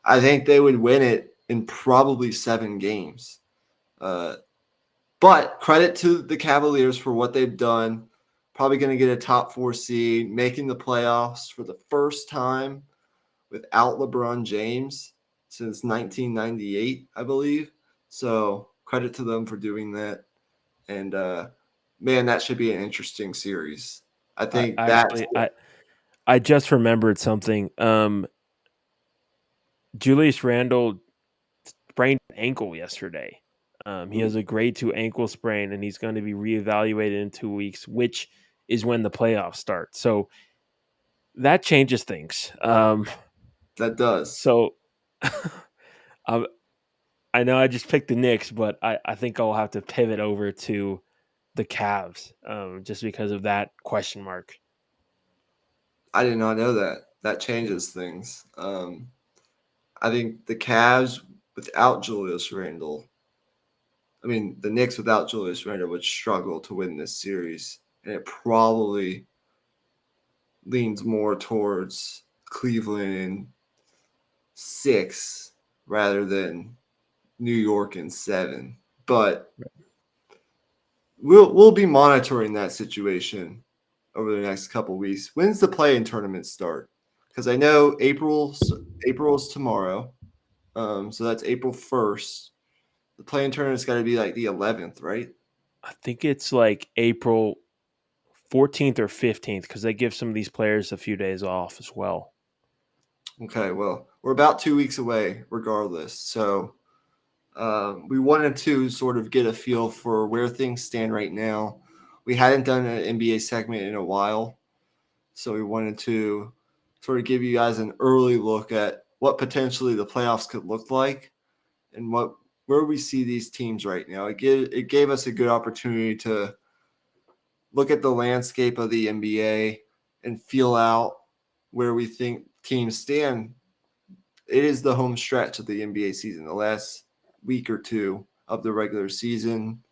Speaker 2: I think they would win it in probably 7 games. But credit to the Cavaliers for what they've done. Probably going to get a top 4 seed, making the playoffs for the first time without LeBron James since 1998, I believe. So credit to them for doing that. And man, that should be an interesting series. I
Speaker 1: I
Speaker 2: think that's
Speaker 1: actually I just remembered something. Julius Randle sprained an ankle yesterday. He has a grade 2 ankle sprain, and he's going to be reevaluated in 2 weeks, which is when the playoffs start. So that changes things.
Speaker 2: that does.
Speaker 1: So um, I know I just picked the Knicks, but I think I'll have to pivot over to the Cavs just because of that question mark.
Speaker 2: I did not know that. That changes things. I think the Cavs without Julius Randle, the Knicks without Julius Randle would struggle to win this series. And it probably leans more towards Cleveland in 6 rather than New York in 7. But we'll be monitoring that situation over the next couple weeks. When's the play-in tournament start? Because I know April's tomorrow, so that's April 1st. The play-in tournament's got to be like the 11th, right?
Speaker 1: I think it's like April 14th or 15th because they give some of these players a few days off as well.
Speaker 2: Okay, well, we're about 2 weeks away, regardless. So we wanted to sort of get a feel for where things stand right now. We hadn't done an NBA segment in a while, so we wanted to sort of give you guys an early look at what potentially the playoffs could look like and where we see these teams right now. It gave us a good opportunity to look at the landscape of the NBA and feel out where we think teams stand. It is the home stretch of the NBA season, the last week or two of the regular season.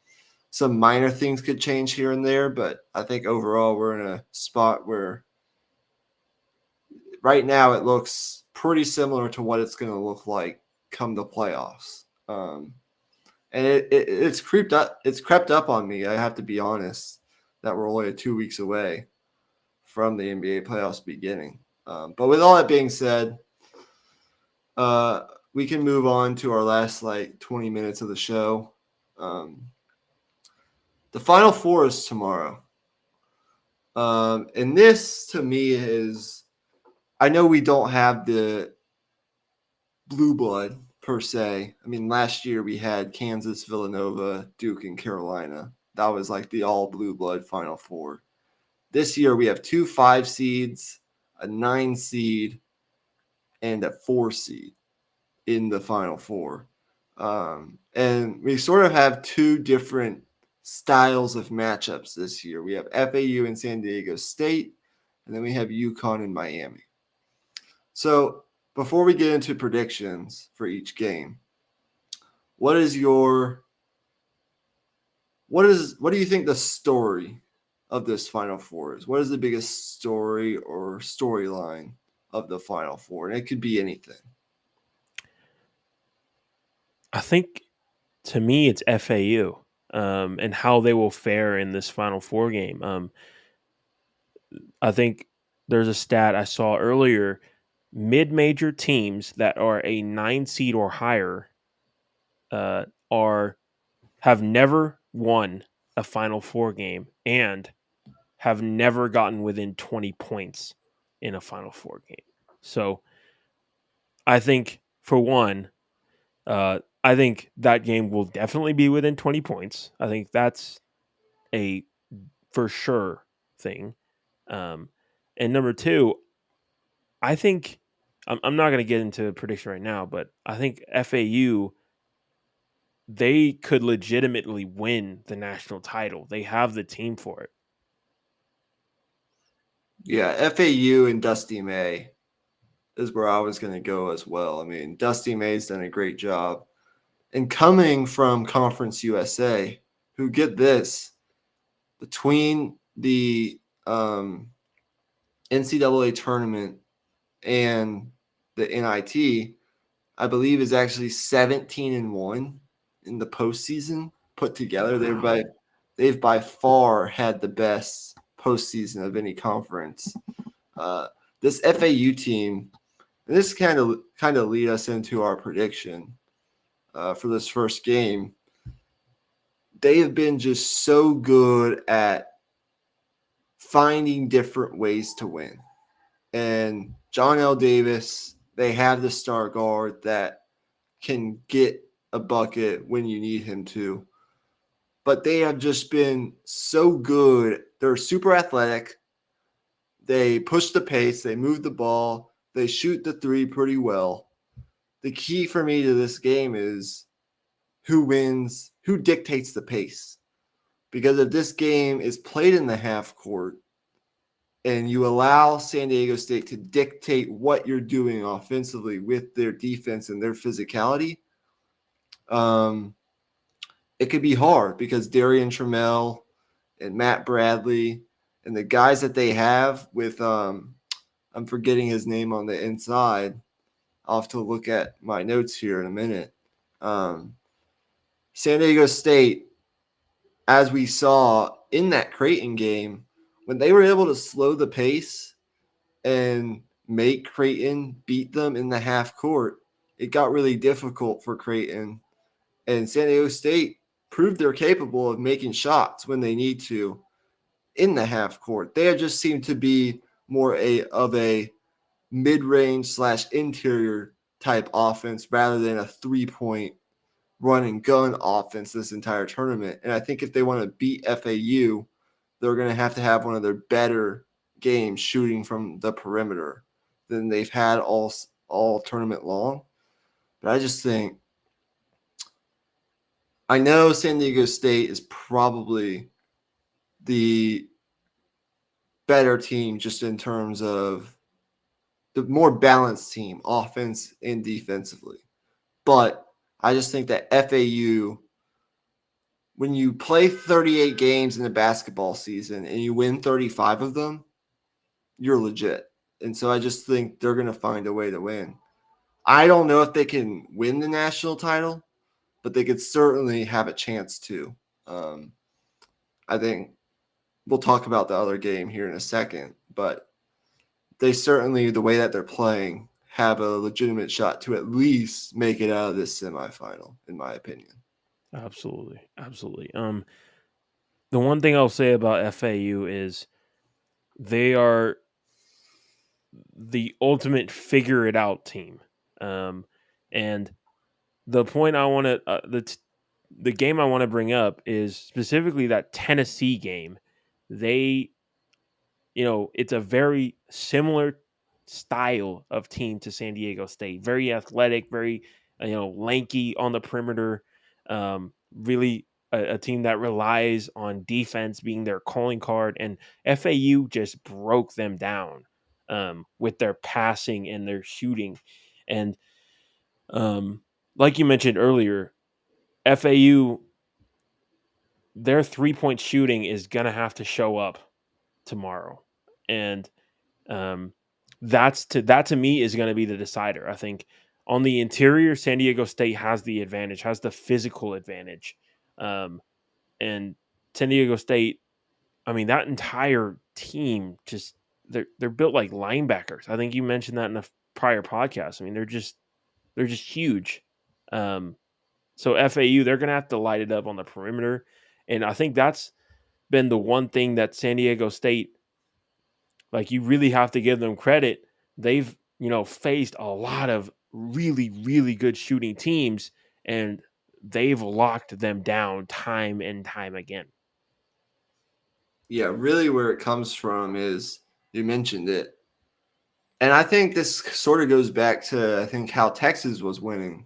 Speaker 2: Some minor things could change here and there, but I think overall we're in a spot where right now it looks pretty similar to what it's going to look like come the playoffs. And it's crept up on me. I have to be honest that we're only 2 weeks away from the NBA playoffs beginning. But with all that being said, we can move on to our last 20 minutes of the show. The Final Four is tomorrow. And this to me is, I know we don't have the blue blood per se. Last year we had Kansas, Villanova, Duke, and Carolina. That was like the all blue blood Final Four. This year we have 2 5 seeds, a 9 seed, and a 4 seed in the Final Four. And we sort of have 2 different styles of matchups this year. We have FAU and San Diego State, and then we have UConn and Miami. So before we get into predictions for each game, what is your what do you think the story of this Final Four is? What is the biggest story or storyline of the Final Four? And it could be anything.
Speaker 1: I think to me it's FAU and how they will fare in this Final Four game. I think there's a stat I saw earlier: mid-major teams that are a 9 seed or higher are have never won a Final Four game and have never gotten within 20 points in a Final Four game. So I think, for one, I think that game will definitely be within 20 points. I think that's a for sure thing. Um, and number two, I think I'm not going to get into a prediction right now, but I think FAU, they could legitimately win the national title. They have the team for it.
Speaker 2: Yeah, FAU and Dusty May is where I was going to go as well. I mean, Dusty May's done a great job. And coming from Conference USA, who get this, between the NCAA tournament and the NIT, I believe is actually 17-1 in the postseason put together.
Speaker 1: Wow.
Speaker 2: They've by far had the best postseason of any conference. Uh, this FAU team, and this kind of lead us into our prediction for this first game. They have been just so good at finding different ways to win. And John L. Davis, they have the star guard that can get a bucket when you need him to. But they have just been so good. They're super athletic. They push the pace, they move the ball, they shoot the three pretty well. The key for me to this game is who wins, who dictates the pace. Because if this game is played in the half court and you allow San Diego State to dictate what you're doing offensively with their defense and their physicality, um, it could be hard because Darian Trammell and Matt Bradley and the guys that they have with I'm forgetting his name on the inside. I'll have to look at my notes here in a minute. Um, San Diego State, as we saw in that Creighton game, when they were able to slow the pace and make Creighton beat them in the half court, it got really difficult for Creighton. And San Diego State proved they're capable of making shots when they need to in the half court. They just seem to be more of a mid-range / interior type offense rather than a 3-point run and gun offense this entire tournament. And I think if they want to beat FAU, they're going to have one of their better games shooting from the perimeter than they've had all tournament long. But I just think I know San Diego State is probably the better team just in terms of the more balanced team, offense and defensively. But I just think that FAU, when you play 38 games in a basketball season and you win 35 of them, you're legit. And so I just think they're going to find a way to win. I don't know if they can win the national title, but they could certainly have a chance to. Um, I think we'll talk about the other game here in a second, but they certainly, the way that they're playing, have a legitimate shot to at least make it out of this semifinal, in my opinion.
Speaker 1: Absolutely. Absolutely. The one thing I'll say about FAU is they are the ultimate figure it out team. And the point I want to the game I want to bring up is specifically that Tennessee game. They, it's a very similar style of team to San Diego State. Very athletic, very lanky on the perimeter. Really a team that relies on defense being their calling card, and FAU just broke them down with their passing and their shooting. And like you mentioned earlier, FAU their 3-point shooting is gonna have to show up tomorrow, and um, that to me is going to be the decider. I think on the interior, San Diego State has the advantage, has the physical advantage, and San Diego State. I mean, that entire team just they're built like linebackers. I think you mentioned that in a prior podcast. I mean, they're just huge. Um, so FAU, they're going to have to light it up on the perimeter, and I think that's been the one thing that San Diego State, like, you really have to give them credit. They've, faced a lot of really, really good shooting teams, and they've locked them down time and time again.
Speaker 2: Yeah, really where it comes from is you mentioned it. And I think this sort of goes back to I think how Texas was winning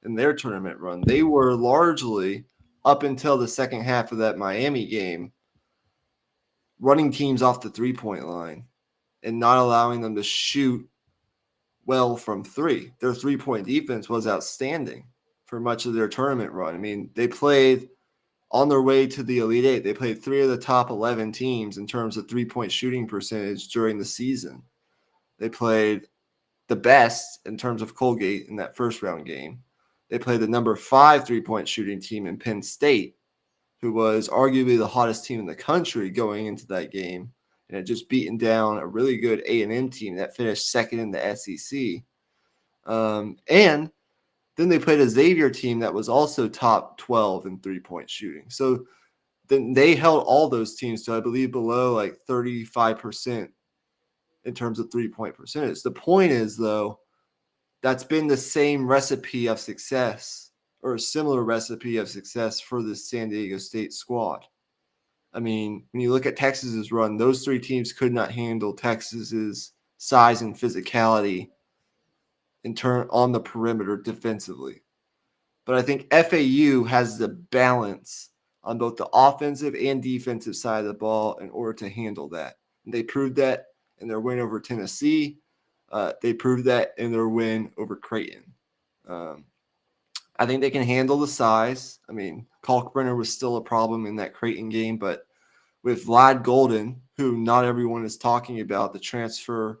Speaker 2: in their tournament run. They were largely up until the second half of that Miami game running teams off the 3-point line and not allowing them to shoot well from three. Their 3-point defense was outstanding for much of their tournament run. I mean, they played on their way to the Elite Eight. They played 3 of the top 11 teams in terms of 3-point shooting percentage during the season. They played the best in terms of Colgate in that first round game. They played the number 5 3-point shooting team in Penn State, who was arguably the hottest team in the country going into that game, and had just beaten down a really good A&M team that finished second in the SEC. And then they played a Xavier team that was also top 12 in 3-point shooting. So then they held all those teams to, I believe, below like 35% in terms of 3-point percentage. The point is, though, that's been the same recipe of success or a similar recipe of success for the San Diego State squad. I mean, when you look at Texas's run, those 3 teams could not handle Texas's size and physicality in turn on the perimeter defensively. But I think FAU has the balance on both the offensive and defensive side of the ball in order to handle that. And they proved that in their win over Tennessee. They proved that in their win over Creighton. Um, I think they can handle the size. I mean, Kalkbrenner was still a problem in that Creighton game, but with Vlad Golden, who not everyone is talking about, the transfer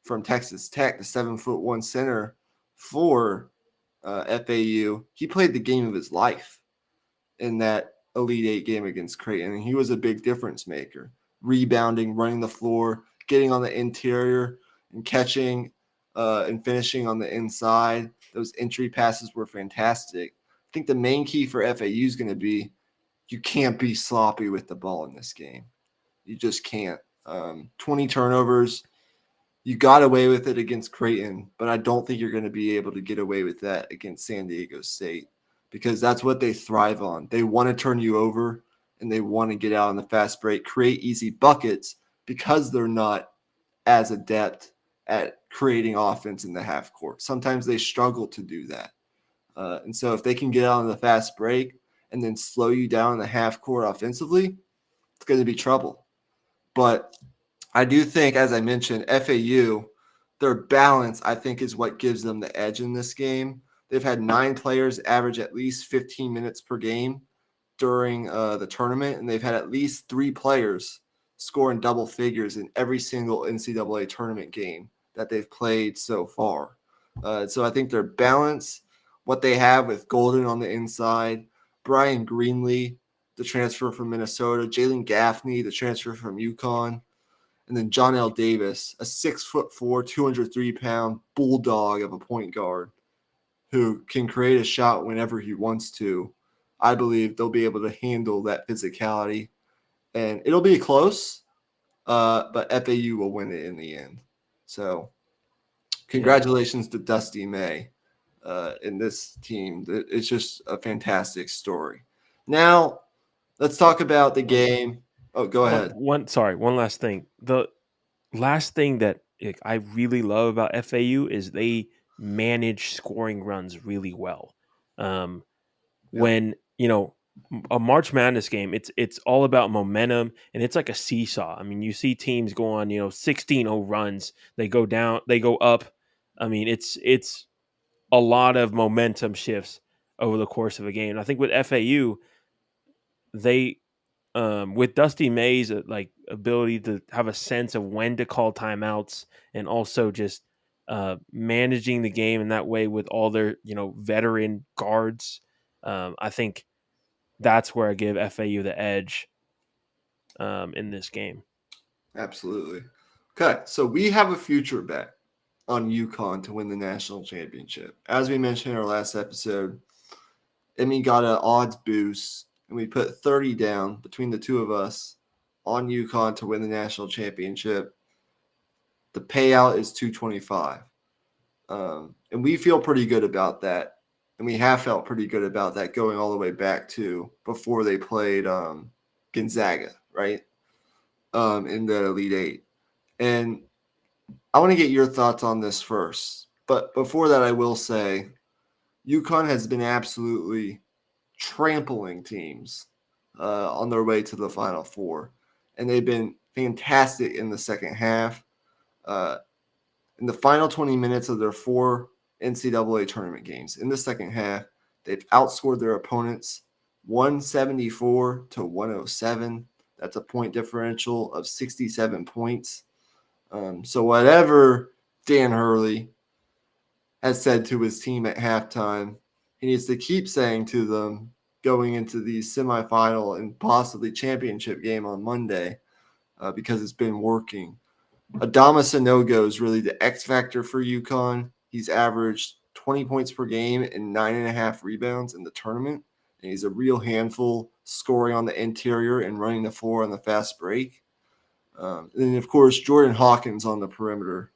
Speaker 2: from Texas Tech, the 7'1" center for FAU, he played the game of his life in that Elite Eight game against Creighton, and he was a big difference maker. Rebounding, running the floor, getting on the interior, and catching and finishing on the inside. Those entry passes were fantastic. I think the main key for FAU is going to be you can't be sloppy with the ball in this game. You just can't. 20 turnovers. You got away with it against Creighton, but I don't think you're going to be able to get away with that against San Diego State because that's what they thrive on. They want to turn you over and they want to get out on the fast break, create easy buckets because they're not as adept at creating offense in the half court. Sometimes they struggle to do that. And so if they can get out on the fast break and then slow you down in the half court offensively, it's going to be trouble. But I do think, as I mentioned, FAU, their balance, I think, is what gives them the edge in this game. They've had 9 players average at least 15 minutes per game during the tournament, and they've had at least 3 players score in double figures in every single NCAA tournament game that they've played so far. So I think their balance, what they have with Golden on the inside, Brian Greenlee, the transfer from Minnesota, Jalen Gaffney, the transfer from UConn, and then John L. Davis, a 6'4", 203-pound bulldog of a point guard who can create a shot whenever he wants to. I believe they'll be able to handle that physicality, and it'll be close, but FAU will win it in the end. So
Speaker 1: Yeah.
Speaker 2: congratulations to Dusty May in this team. It's just a fantastic story. Now, let's talk about the
Speaker 1: One,
Speaker 2: game. Oh, go ahead.
Speaker 1: one last thing. The last thing that, like, I really love about FAU is they manage scoring runs really well. Um,
Speaker 2: Yep.
Speaker 1: when a March Madness game, it's all about momentum, and it's like a seesaw. I mean, you see teams go on 16-0 runs, they go down, they go up. I mean, it's a lot of momentum shifts over the course of a game. And I think with FAU, they with Dusty May's like ability to have a sense of when to call timeouts and also just managing the game in that way with all their veteran guards. I think that's where I give FAU the edge in this game.
Speaker 2: Absolutely. Okay, so we have a future bet on UConn to win the national championship. As we mentioned in our last episode, Emmy got an odds boost, and we put 30 down between the two of us on UConn to win the national championship. The payout is 225. And we feel pretty good about that. And we have felt pretty good about that going all the way back to before they played Gonzaga, right? In the Elite Eight. And I want to get your thoughts on this first. But before that, I will say UConn has been absolutely trampling teams on their way to the Final Four. And they've been fantastic in the second half. Uh, in the final 20 minutes of their 4 NCAA tournament games in the second half, they've outscored their opponents 174 to 107. That's a point differential of 67 points. So whatever Dan Hurley has said to his team at halftime, he needs to keep saying to them going into the semifinal and possibly championship game on Monday because it's been working. Adama Sanogo is really the X factor for UConn. He's averaged 20 points per game and 9.5 rebounds in the tournament. And he's a real handful scoring on the interior and running the floor on the fast break. And then, of course, Jordan Hawkins on the perimeter,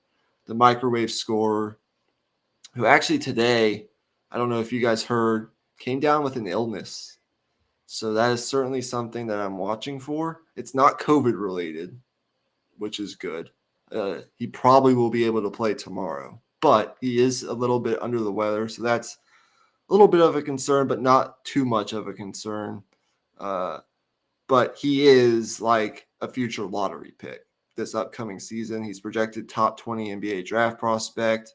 Speaker 2: the microwave scorer, who actually today, I don't know if you guys heard, came down with an illness. So that is certainly something that I'm watching for. It's not COVID related, which is good. He probably will be able to play tomorrow, but he is a little bit under the weather. So that's a little bit of a concern, but not too much of a concern. But he is like a future lottery pick this upcoming season. He's projected top 20 NBA draft prospect,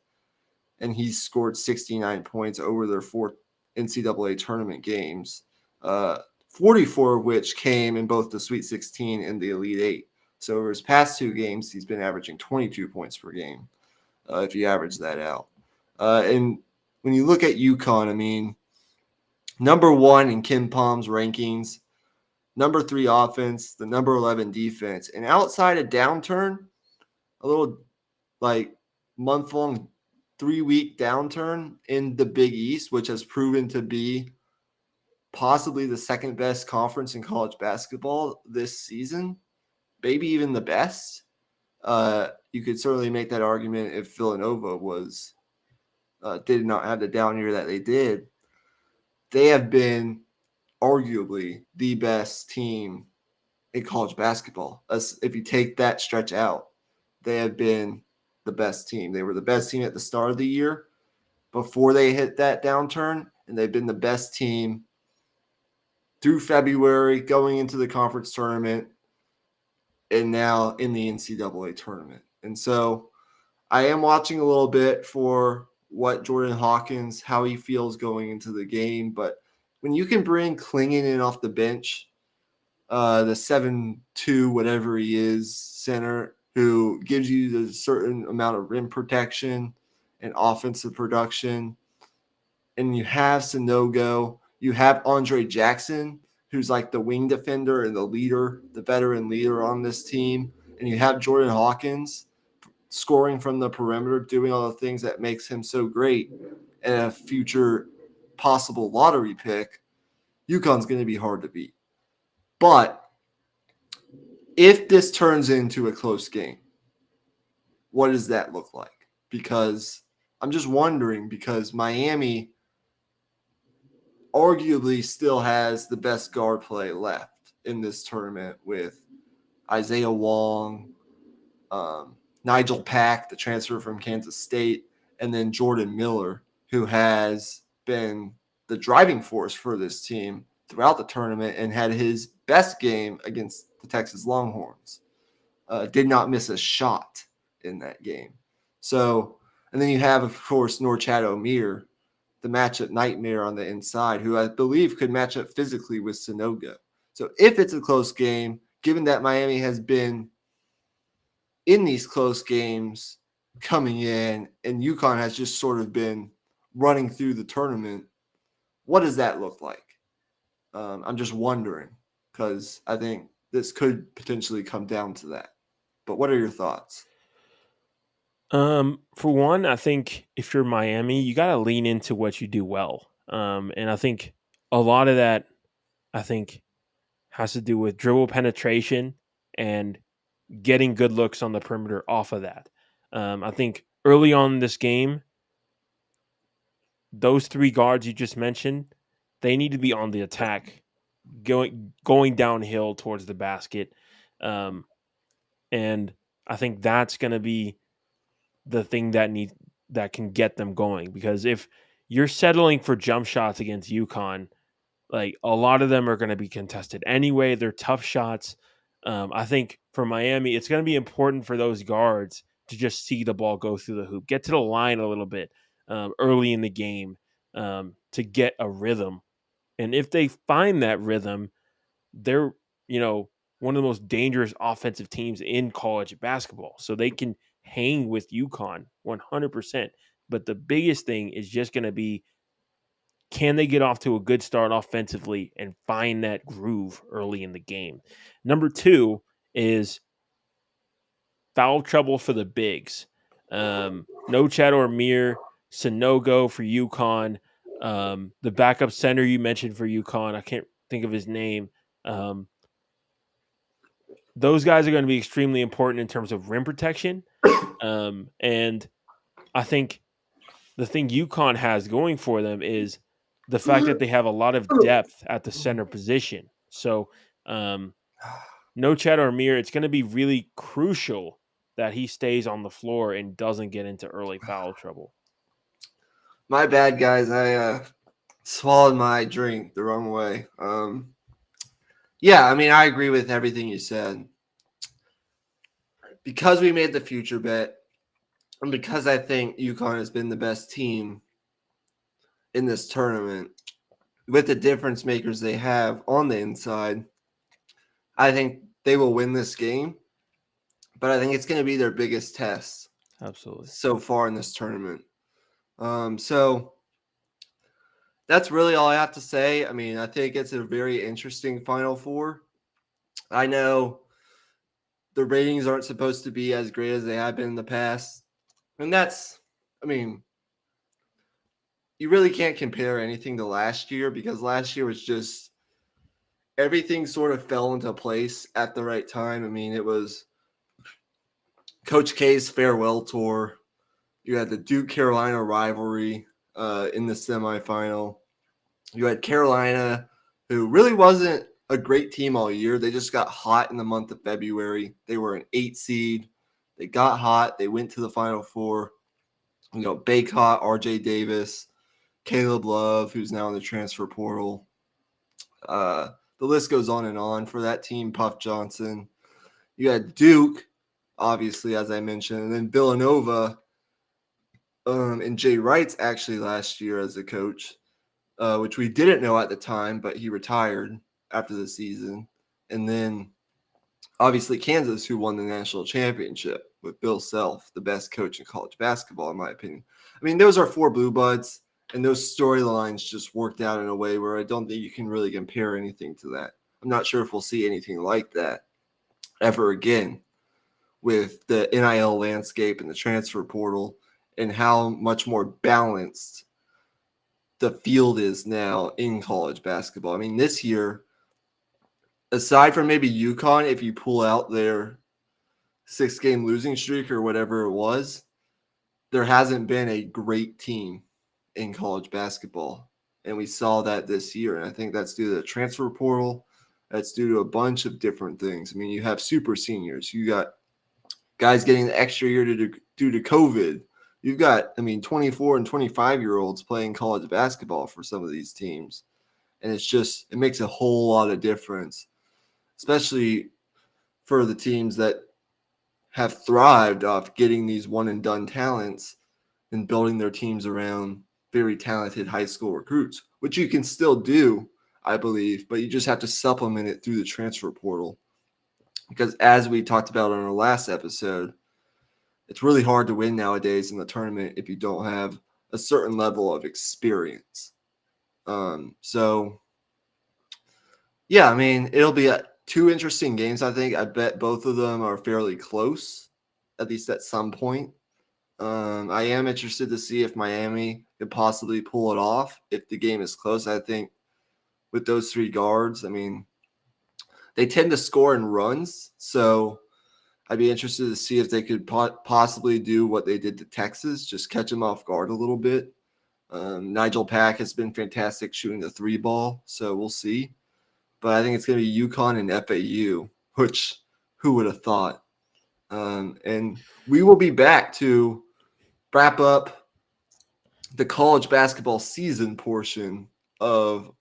Speaker 2: and he's scored 69 points over their 4 NCAA tournament games, 44 of which came in both the Sweet 16 and the Elite Eight. So over his past 2 games, he's been averaging 22 points per game, if you average that out. And when you look at UConn, I mean, number 1 in Ken Palm's rankings, number 3 offense, the number 11 defense. And outside a downturn, a little like month-long 3-week downturn in the Big East, which has proven to be possibly the second best conference in college basketball this season, maybe even the best. You could certainly make that argument if Villanova was did not have the down year that they did. They have been arguably the best team in college basketball. If you take that stretch out, they have been the best team. They were the best team at the start of the year before they hit that downturn, and they've been the best team through February, going into the conference tournament, and now in the NCAA tournament. And so I am watching a little bit for what Jordan Hawkins, how he feels going into the game. But when you can bring Klingon in off the bench, the 7'2", whatever he is, center, who gives you the certain amount of rim protection and offensive production, and you have Sanogo, you have Andre Jackson, who's like the wing defender and the leader, the veteran leader on this team, and you have Jordan Hawkins scoring from the perimeter, doing all the things that makes him so great, and a future possible lottery pick, UConn's going to be hard to beat. But if this turns into a close game, what does that look like? Because I'm just wondering, because Miami arguably still has the best guard play left in this tournament with Isaiah Wong, Nigel Pack, the transfer from Kansas State, and then Jordan Miller, who has been the driving force for this team throughout the tournament and had his best game against the Texas Longhorns. Did not miss a shot in that game. So, and then you have, of course, Norchad Omier, the matchup nightmare on the inside, who I believe could match up physically with Sanogo. So if it's a close game, given that Miami has been in these close games coming in and UConn has just sort of been running through the tournament, what does that look like? I'm just wondering because I think this could potentially come down to that. But what are your thoughts?
Speaker 1: For one, I think if you're Miami, you got to lean into what you do well. And I think a lot of that, I think, has to do with dribble penetration and getting good looks on the perimeter off of that. I think early on in this game, those three guards you just mentioned, they need to be on the attack, going downhill towards the basket, um, and I think that's going to be the thing that can get them going. Because if you're settling for jump shots against UConn, like a lot of them are going to be contested anyway. They're tough shots. I think for Miami, it's going to be important for those guards to just see the ball go through the hoop, get to the line a little bit early in the game to get a rhythm. And if they find that rhythm, they're one of the most dangerous offensive teams in college basketball. So they can hang with UConn 100%. But the biggest thing is just going to be, can they get off to a good start offensively and find that groove early in the game? Number two is foul trouble for the bigs. No Chad or Mir, Sanogo for UConn. The backup center you mentioned for UConn, I can't think of his name. Um, those guys are going to be extremely important in terms of rim protection. And I think the thing UConn has going for them is the fact that they have a lot of depth at the center position. So, um, no Chad or Mir, it's going to be really crucial that he stays on the floor and doesn't get into early foul trouble.
Speaker 2: My bad, guys. I swallowed my drink the wrong way. Yeah, I mean, I agree with everything you said. Because we made the future bet, and because I think UConn has been the best team in this tournament, with the difference makers they have on the inside, I think they will win this game. But I think it's going to be their biggest test
Speaker 1: Absolutely.
Speaker 2: so far in this tournament. So that's really all I have to say. I mean, I think it's a very interesting Final Four. I know the ratings aren't supposed to be as great as they have been in the past. And that's, I mean, you really can't compare anything to last year because last year was just everything sort of fell into place at the right time. I mean, it was Coach K's farewell tour. You had the Duke Carolina rivalry in the semifinal. You had Carolina, who really wasn't a great team all year. They just got hot in the month of February. They were an 8 seed. They got hot. They went to the Final Four. Baycott, RJ Davis, Caleb Love, who's now in the transfer portal. The list goes on for that team. Puff Johnson. You had Duke, obviously, as I mentioned, and then Villanova and Jay Wright's actually last year as a coach, which we didn't know at the time, but he retired after the season. And then obviously Kansas, who won the national championship with Bill Self, the best coach in college basketball, in my opinion. I mean, those are four Blue Buds, and those storylines just worked out in a way where I don't think you can really compare anything to that. I'm not sure if we'll see anything like that ever again with the NIL landscape and the transfer portal and how much more balanced the field is now in college basketball. I mean, this year, aside from maybe UConn, if you pull out their 6-game losing streak or whatever it was, there hasn't been a great team in college basketball. And we saw that this year. And I think that's due to the transfer portal. That's due to a bunch of different things. I mean, you have super seniors. You got guys getting the extra year due to COVID. You've got, 24 and 25-year-olds playing college basketball for some of these teams. And it makes a whole lot of difference, especially for the teams that have thrived off getting these one-and-done talents and building their teams around very talented high school recruits, which you can still do. I believe, but you just have to supplement it through the transfer portal. Because as we talked about on our last episode, it's really hard to win nowadays in the tournament if you don't have a certain level of experience. So yeah, I mean, it'll be two interesting games. I think. I bet both of them are fairly close, at least at some point. I am interested to see if Miami could possibly pull it off if the game is close. I think with those three guards, I mean, they tend to score in runs, so I'd be interested to see if they could possibly do what they did to Texas, just catch them off guard a little bit. Nigel Pack has been fantastic shooting the three ball, so we'll see. But I think it's going to be UConn and FAU, which who would have thought? And we will be back to wrap up the college basketball season portion of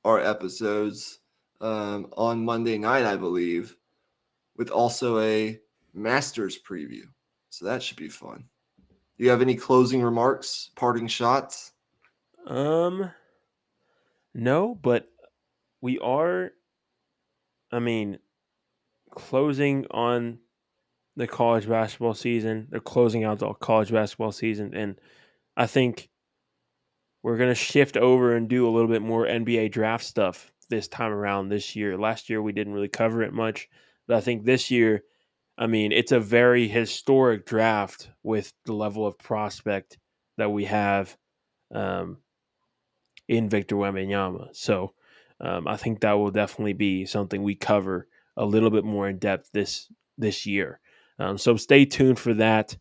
Speaker 2: our episodes on Monday night, I believe, with also a Masters preview. So that should be fun. Do you have any closing remarks, parting shots?
Speaker 1: Um, no, but we are. I mean, closing on the college basketball season. They're closing out the college basketball season, and I think we're gonna shift over and do a little bit more NBA draft stuff this time around this year. Last year we didn't really cover it much, but I think this year, I mean, it's a very historic draft with the level of prospect that we have um, in Victor Wembanyama. So I think that will definitely be something we cover a little bit more in depth this year. So stay tuned for that,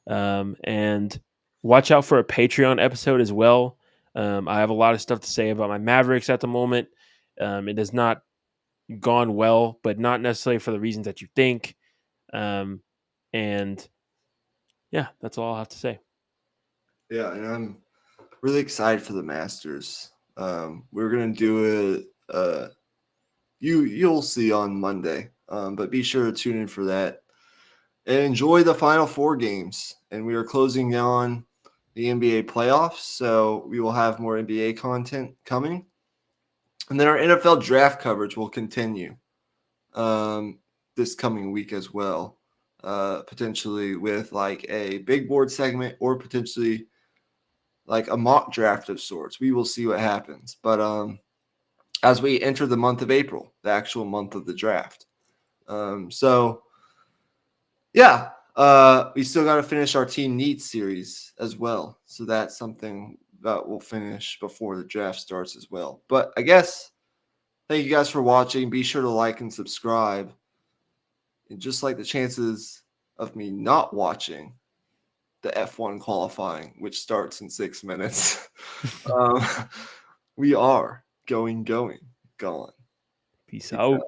Speaker 1: and watch out for a Patreon episode as well. I have a lot of stuff to say about my Mavericks at the moment. It has not gone well, but not necessarily for the reasons that you think. Um, and yeah, that's all I'll have to say.
Speaker 2: Yeah, and I'm really excited for the Masters. We're gonna do it. You'll see on Monday, but be sure to tune in for that and enjoy the Final Four games. And we are closing on the NBA playoffs, so we will have more NBA content coming, and then our NFL draft coverage will continue this coming week as well. Potentially with like a big board segment or potentially like a mock draft of sorts. We will see what happens. But as we enter the month of April, the actual month of the draft. So yeah, we still got to finish our team needs series as well. So that's something that we'll finish before the draft starts as well. But I guess thank you guys for watching. Be sure to like and subscribe. And just like the chances of me not watching the F1 qualifying, which starts in 6 minutes, um, we are going.
Speaker 1: Peace
Speaker 2: Peace
Speaker 1: out.
Speaker 2: out.